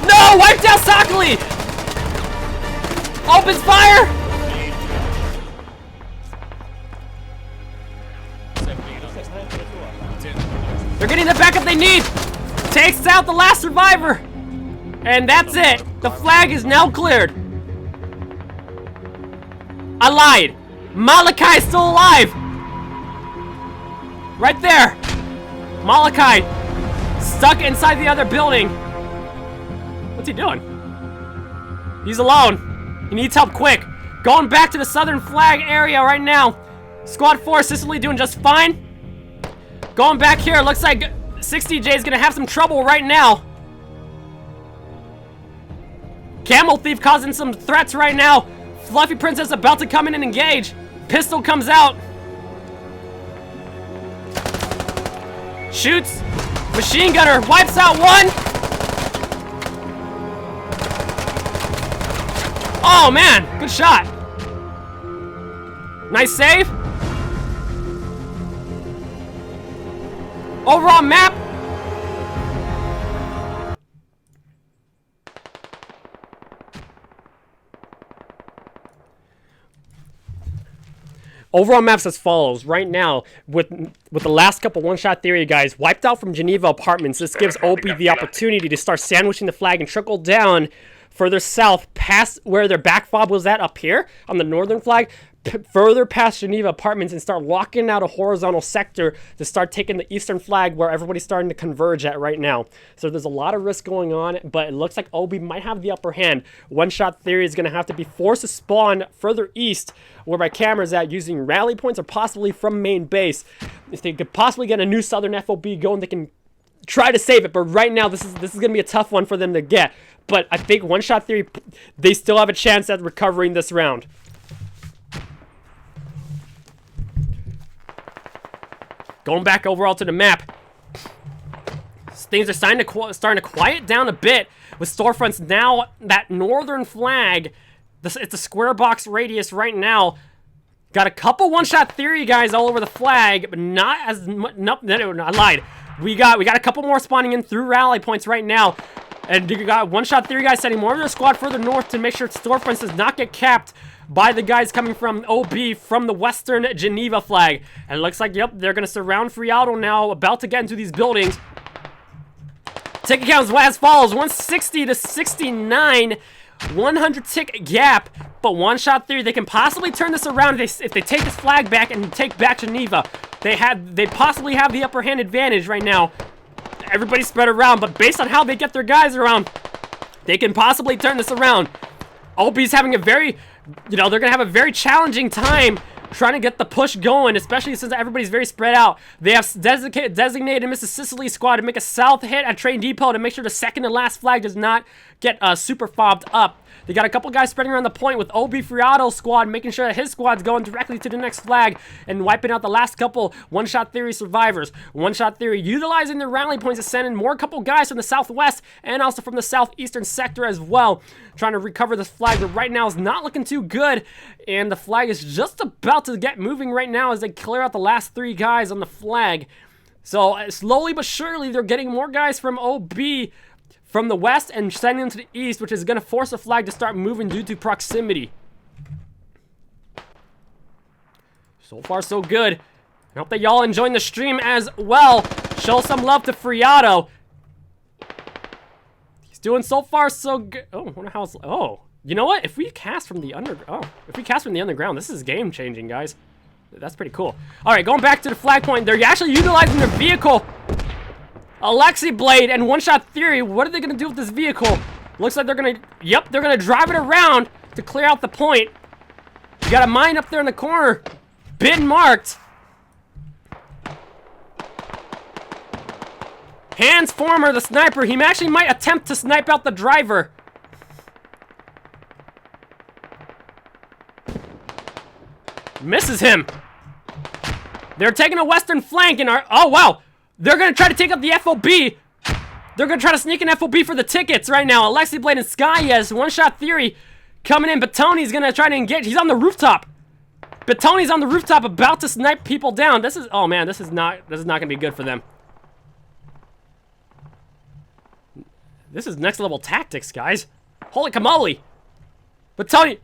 No! Wiped out Sakali! Opens fire! They're getting the backup they need. Takes out the last survivor. And that's it. The flag is now cleared. I lied. Malachi is still alive. Right there. Malachi stuck inside the other building. What's he doing? He's alone. He needs help quick. Going back to the southern flag area right now. Squad 4, Sicily doing just fine. Going back here, looks like 60J is gonna have some trouble right now. Camel Thief causing some threats right now. Fluffy Princess about to come in and engage. Pistol comes out. Shoots. Machine Gunner wipes out one. Oh man, good shot. Nice save. Overall map. Overall maps as follows. Right now, with the last couple one-shot theory guys wiped out from Geneva Apartments, this gives OB the opportunity to start sandwiching the flag and trickle down further south past where their back fob was at up here on the northern flag, further past Geneva Apartments and start locking out a horizontal sector to start taking the eastern flag where everybody's starting to converge at right now. So there's a lot of risk going on, but it looks like OB might have the upper hand. One-shot theory is going to have to be forced to spawn further east where my camera's at, using rally points or possibly from main base. If they could possibly get a new southern FOB going, they can try to save it, but right now this is going to be a tough one for them to get. But I think one-shot theory, they still have a chance at recovering this round. Going back overall to the map, things are starting to quiet down a bit with storefronts now. That northern flag, it's a square box radius right now. Got a couple one-shot theory guys all over the flag, but not as much. Nope, no, I lied. We got a couple more spawning in through rally points right now. And you got one-shot theory guys sending more of their squad further north to make sure storefronts does not get capped by the guys coming from OB from the western Geneva flag. And it looks like, yep, they're going to surround Friato now, about to get into these buildings. Ticket counts as follows, 160 to 69, 100 tick gap. But one-shot theory, they can possibly turn this around if they take this flag back and take back Geneva. They possibly have the upper hand advantage right now. Everybody's spread around, but based on how they get their guys around, they can possibly turn this around. OB's having a very, they're going to have a very challenging time trying to get the push going, especially since everybody's very spread out. They have designated Mrs. Sicily squad to make a south hit at Train Depot to make sure the second and last flag does not get super fobbed up. They got a couple guys spreading around the point with OB Friato squad, making sure that his squad's going directly to the next flag and wiping out the last couple one-shot theory survivors. One-shot theory utilizing their rally points to send in more couple guys from the southwest and also from the southeastern sector as well, trying to recover this flag, but right now is not looking too good, and the flag is just about to get moving right now as they clear out the last three guys on the flag. So slowly but surely, they're getting more guys from OB from the west and sending them to the east, which is going to force the flag to start moving due to proximity. So far, so good. I hope that y'all enjoying the stream as well. Show some love to Friato. He's doing so far so good. Oh, I wonder how it's... Oh, you know what? If we cast from the underground, this is game-changing, guys. That's pretty cool. All right, going back to the flag point. They're actually utilizing their vehicle. Alexi Blade and One-Shot Theory, what are they going to do with this vehicle? Looks like they're going to, yep, they're going to drive it around to clear out the point. You got a mine up there in the corner. Been marked. Hans Former, the sniper, he actually might attempt to snipe out the driver. Misses him. They're taking a western flank and are, oh wow. They're going to try to take up the FOB. They're going to try to sneak an FOB for the tickets right now. Alexi Blade and Skyes, One-Shot Theory coming in. Batoni's going to try to engage. He's on the rooftop. Batoni's on the rooftop about to snipe people down. This is, oh man, this is not going to be good for them. This is next level tactics, guys. Holy camole. But Tony...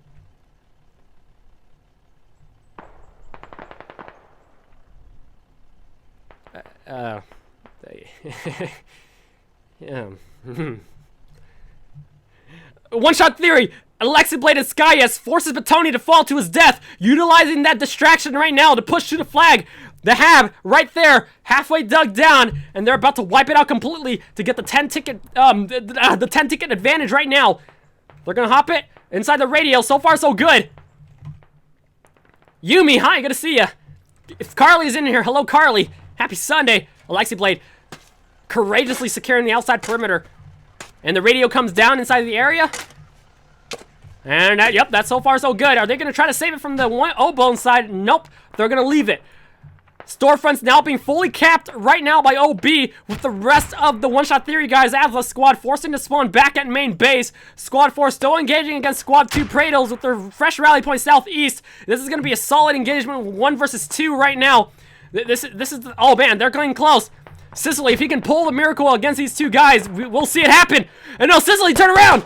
yeah. One-shot theory. Alexi bladed Skyes forces Batoni to fall to his death, utilizing that distraction right now to push to the flag. The Hab right there, halfway dug down, and they're about to wipe it out completely to get the 10 ticket, the 10 ticket advantage right now. They're gonna hop it inside the radio. So far, so good. Yumi, hi, good to see ya. If Carly's in here, hello Carly. Happy Sunday. Alexi Blade courageously securing the outside perimeter, and the radio comes down inside the area. And yep, that's so far so good. Are they gonna try to save it from the O-Bone side? Nope, they're gonna leave it. Storefronts now being fully capped right now by OB, with the rest of the one-shot theory guys, Atlas squad forcing to spawn back at main base. Squad 4 still engaging against Squad 2 Praetors with their fresh rally point southeast. This is going to be a solid engagement with 1 versus 2 right now. This is oh man, they're getting close. Sicily, if he can pull the miracle against these two guys, we'll see it happen. And no, Sicily, turn around.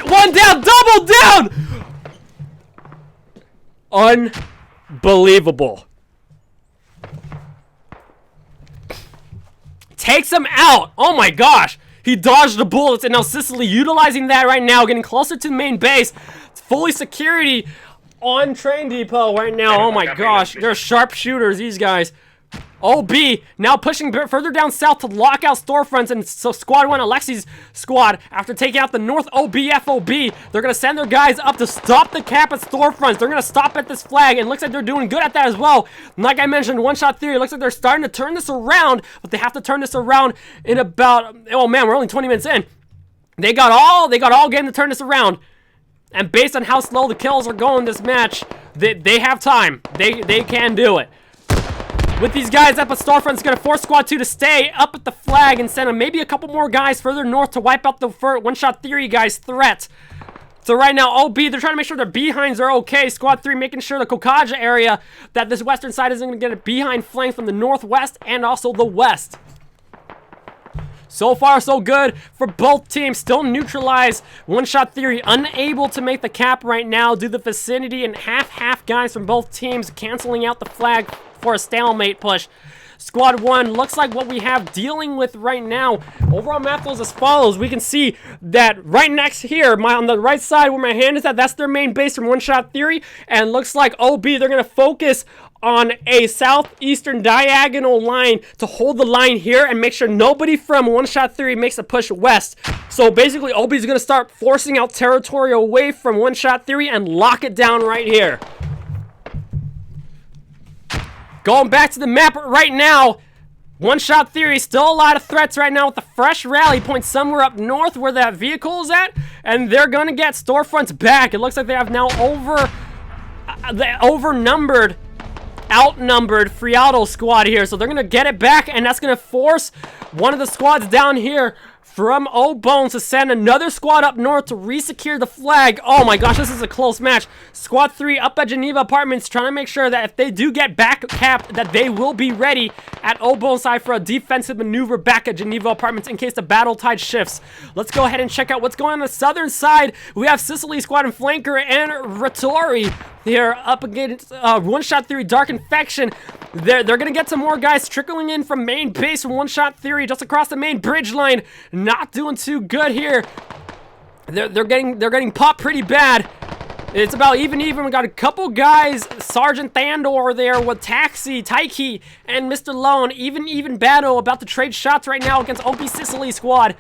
One down, double down. Unbelievable. Takes him out. Oh my gosh. He dodged the bullets, and now Sicily utilizing that right now, getting closer to the main base. It's fully security on train depot right now. Oh my gosh. They're sharpshooters, these guys. OB now pushing further down south to lock out storefronts, and so Squad 1, Alexi's squad, after taking out the North FOB, they're going to send their guys up to stop the cap at storefronts. They're going to stop at this flag, and looks like they're doing good at that as well. And like I mentioned, one-shot theory, looks like they're starting to turn this around, but they have to turn this around in about, oh man, we're only 20 minutes in. They got all game to turn this around. And based on how slow the kills are going this match, they have time. They can do it. With these guys up at storefront, it's going to force Squad 2 to stay up at the flag and send maybe a couple more guys further north to wipe out the one-shot theory guys' threat. So right now, OB, they're trying to make sure their behinds are okay. Squad 3 making sure the Kokaja area, that this western side isn't going to get a behind flank from the northwest and also the west. So far, so good for both teams. Still neutralized. One-shot theory unable to make the cap right now due to the vicinity, and half guys from both teams canceling out the flag for a stalemate push. Squad 1 looks like what we have dealing with right now. Overall map goes as follows. We can see that right next here, on the right side where my hand is at, that's their main base from One-Shot Theory. And looks like OB, they're going to focus on a southeastern diagonal line to hold the line here and make sure nobody from One-Shot Theory makes a push west. So basically, OB is going to start forcing out territory away from One-Shot Theory and lock it down right here. Going back to the map right now, One-Shot Theory, still a lot of threats right now with the fresh rally point somewhere up north where that vehicle is at, and they're going to get storefronts back. It looks like they have now outnumbered Friato squad here, so they're going to get it back, and that's going to force one of the squads down here from O-Bones to send another squad up north to re-secure the flag. Oh my gosh, this is a close match. Squad 3 up at Geneva Apartments trying to make sure that if they do get back capped, that they will be ready at O-Bones side for a defensive maneuver back at Geneva Apartments in case the battle tide shifts. Let's go ahead and check out what's going on the southern side. We have Sicily squad and Flanker and Rattori here up against One-Shot Theory Dark Infection. They're going to get some more guys trickling in from main base from One-Shot Theory just across the main bridge line. Not doing too good here. They're getting popped pretty bad. It's about even. We got a couple guys, Sergeant Thandor there with Taxi, Taiki, and Mr. Lone. Even battle about to trade shots right now against OP Sicily squad.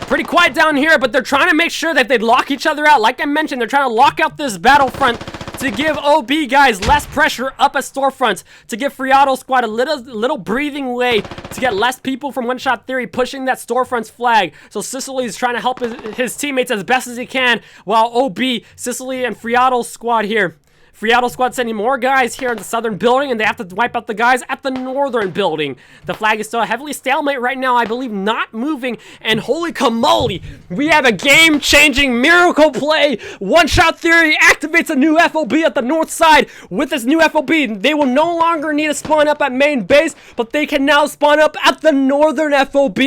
Pretty quiet down here, but they're trying to make sure that they lock each other out. Like I mentioned, they're trying to lock out this battlefront to give OB guys less pressure up at storefronts, to give Friato squad a little breathing way to get less people from One-Shot Theory pushing that storefront's flag. So Sicily is trying to help his teammates as best as he can, while OB, Sicily, and Friato squad here Friato squad sending more guys here in the southern building, and they have to wipe out the guys at the northern building. The flag is still heavily stalemate right now, I believe, not moving, and holy camoli, we have a game-changing miracle play. One Shot Theory activates a new FOB at the north side. With this new FOB, they will no longer need to spawn up at main base, but they can now spawn up at the northern FOB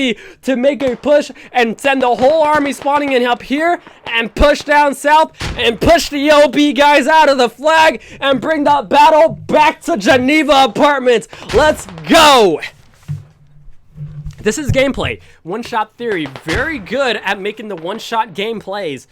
to make a push and send the whole army spawning in up here and push down south and push the OB guys out of the flag and bring the battle back to Geneva Apartments. Let's go! This is gameplay. One Shot Theory, very good at making the one-shot gameplays.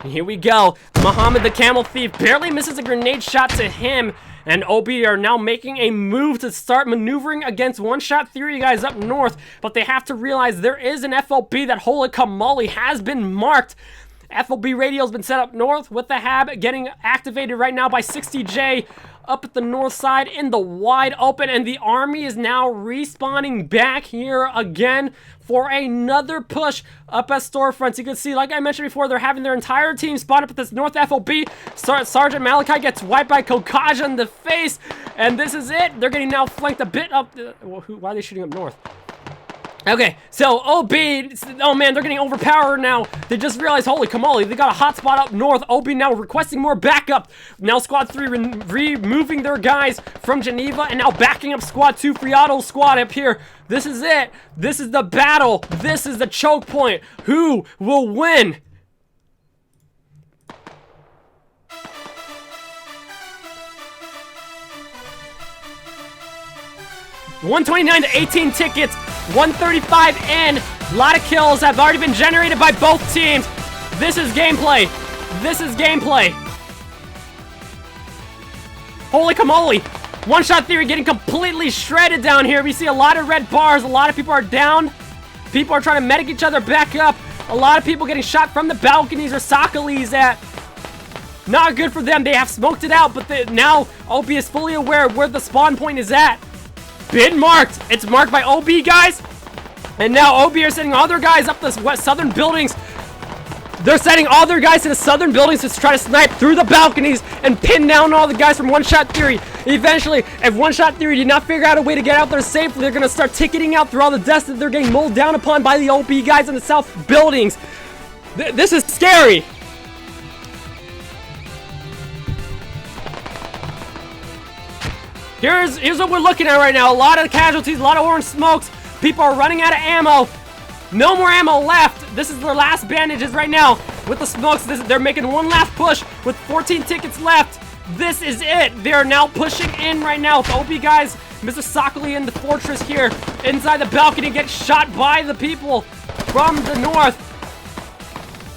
Here we go. Muhammad the Camel Thief barely misses a grenade shot to him. And OB are now making a move to start maneuvering against One Shot Theory guys up north. But they have to realize there is an FOB that, holy camoli, has been marked. FOB radio's been set up north with the hab getting activated right now by 60J up at the north side in the wide open, and the army is now respawning back here again for another push up at storefronts. You can see, like I mentioned before, they're having their entire team spawn up at this north FOB. Sergeant Malachi gets wiped by Kokaja in the face, and this is it. They're getting now flanked a bit up. Why are they shooting up north? Okay, so OB, oh man, they're getting overpowered now. They just realized, holy camoli, they got a hot spot up north. OB now requesting more backup. Now Squad 3 removing their guys from Geneva and now backing up Squad 2, Friato's squad up here. This is it. This is the battle. This is the choke point. Who will win? $129 to 18 tickets, 135 in. A lot of kills have already been generated by both teams. This is gameplay. This is gameplay. Holy camoli. One Shot Theory getting completely shredded down here. We see a lot of red bars. A lot of people are down. People are trying to medic each other back up. A lot of people getting shot from the balconies or Sokolis at. Not good for them. They have smoked it out, but now OB is fully aware of where the spawn point is at. Been marked. It's marked by OB guys. And now OB are sending all their guys up the southern buildings. They're sending all their guys to the southern buildings to try to snipe through the balconies and pin down all the guys from One Shot Theory. Eventually, if One Shot Theory did not figure out a way to get out there safely, they're going to start ticketing out through all the deaths that they're getting mowed down upon by the OB guys in the south buildings. This is scary. Here's what we're looking at right now. A lot of casualties, a lot of orange smokes. People are running out of ammo. No more ammo left. This is their last bandages right now with the smokes. They're making one last push with 14 tickets left. This is it. They're now pushing in right now with the OB guys. Mr. Sokoli in the fortress here inside the balcony gets shot by the people from the north.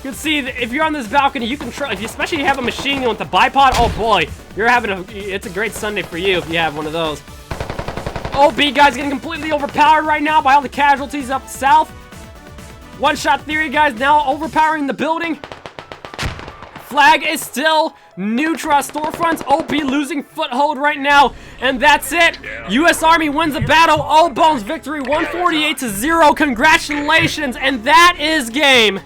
You can see that if you're on this balcony, you can try, especially if you have a machine gun with the bipod. Oh boy, it's a great Sunday for you if you have one of those. OB guys getting completely overpowered right now by all the casualties up south. One Shot Theory guys now overpowering the building. Flag is still neutral at storefronts. OB losing foothold right now, and that's it. U.S. Army wins the battle. Old Bones victory, 148-0. Congratulations, and that is game.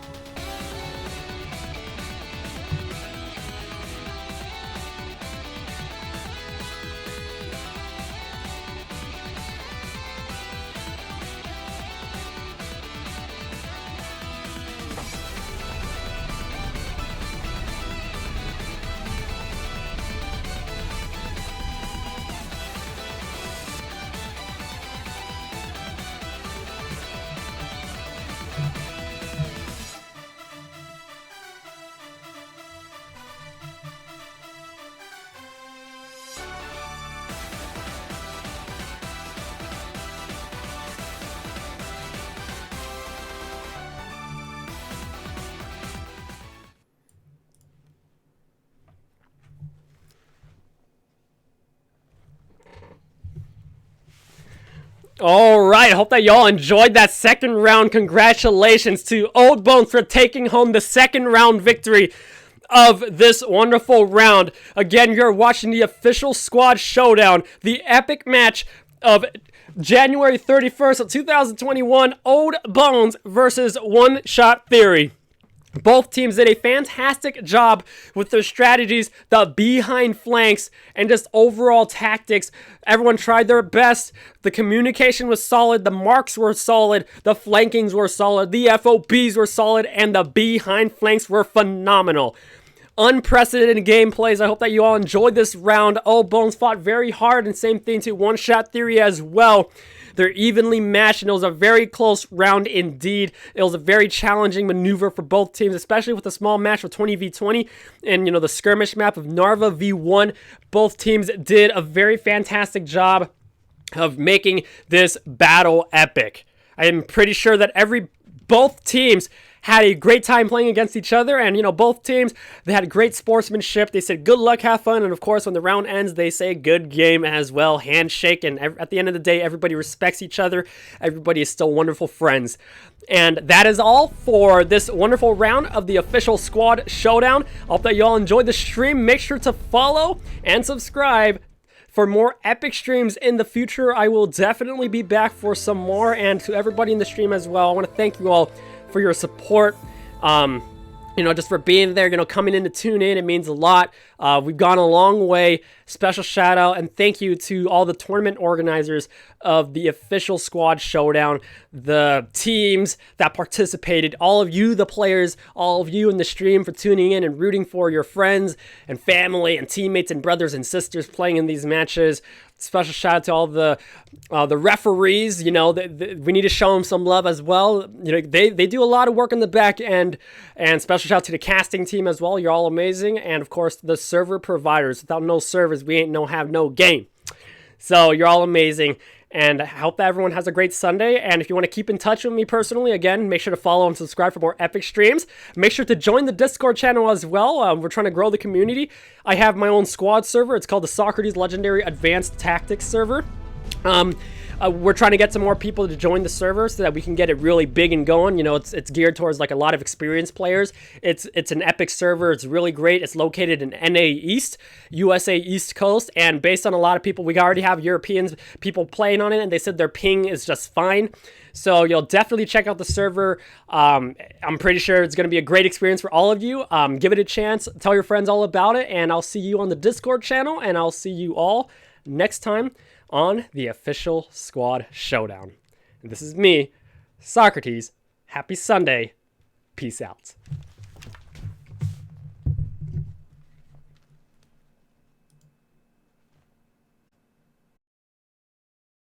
Alright, I hope that y'all enjoyed that second round. Congratulations to Old Bones for taking home the second round victory of this wonderful round. Again, you're watching the official squad showdown, the epic match of January 31st of 2021, Old Bones versus One Shot Theory. Both teams did a fantastic job with their strategies, the behind flanks, and just overall tactics. Everyone tried their best. The communication was solid. The marks were solid. The flankings were solid. The FOBs were solid. And the behind flanks were phenomenal. Unprecedented gameplays. I hope that you all enjoyed this round. Oh, Bones fought very hard, and same thing to One Shot Theory as well. They're evenly matched, and it was a very close round indeed. It was a very challenging maneuver for both teams, especially with a small match of 20v20 and, you know, the skirmish map of Narva v1. Both teams did a very fantastic job of making this battle epic. I am pretty sure that both teams had a great time playing against each other, and, you know, both teams, they had great sportsmanship. They said good luck, have fun, and of course when the round ends they say good game as well, handshake, and at the end of the day everybody respects each other. Everybody is still wonderful friends. And that is all for this wonderful round of the official squad showdown. I hope that you all enjoyed the stream. Make sure to follow and subscribe for more epic streams in the future. I will definitely be back for some more, and to everybody in the stream as well, I want to thank you all for your support, you know, just for being there, you know, coming in to tune in. It means a lot. We've gone a long way. Special shout out and thank you to all the tournament organizers of the official squad showdown, the teams that participated, all of you, the players, all of you in the stream for tuning in and rooting for your friends and family and teammates and brothers and sisters playing in these matches. Special shout out to all the referees. You know, we need to show them some love as well. You know, they do a lot of work in the back end. And special shout out to the casting team as well. You're all amazing. And of course, the server providers. Without no servers, we ain't have no game. So you're all amazing. And I hope that everyone has a great Sunday. And if you want to keep in touch with me personally, again, make sure to follow and subscribe for more epic streams. Make sure to join the Discord channel as well. We're trying to grow the community. I have my own squad server. It's called the Socrates Legendary Advanced Tactics server. We're trying to get some more people to join the server so that we can get it really big and going. You know, it's geared towards like a lot of experienced players. It's an epic server. It's really great. It's located in NA East, USA East Coast, and based on a lot of people, we already have Europeans people playing on it, and they said their ping is just fine. So you'll definitely check out the server. I'm pretty sure it's going to be a great experience for all of you. Give it a chance. Tell your friends all about it, and I'll see you on the Discord channel, and I'll see you all next time on the official squad showdown. And this is me, Socrates. Happy Sunday. Peace out.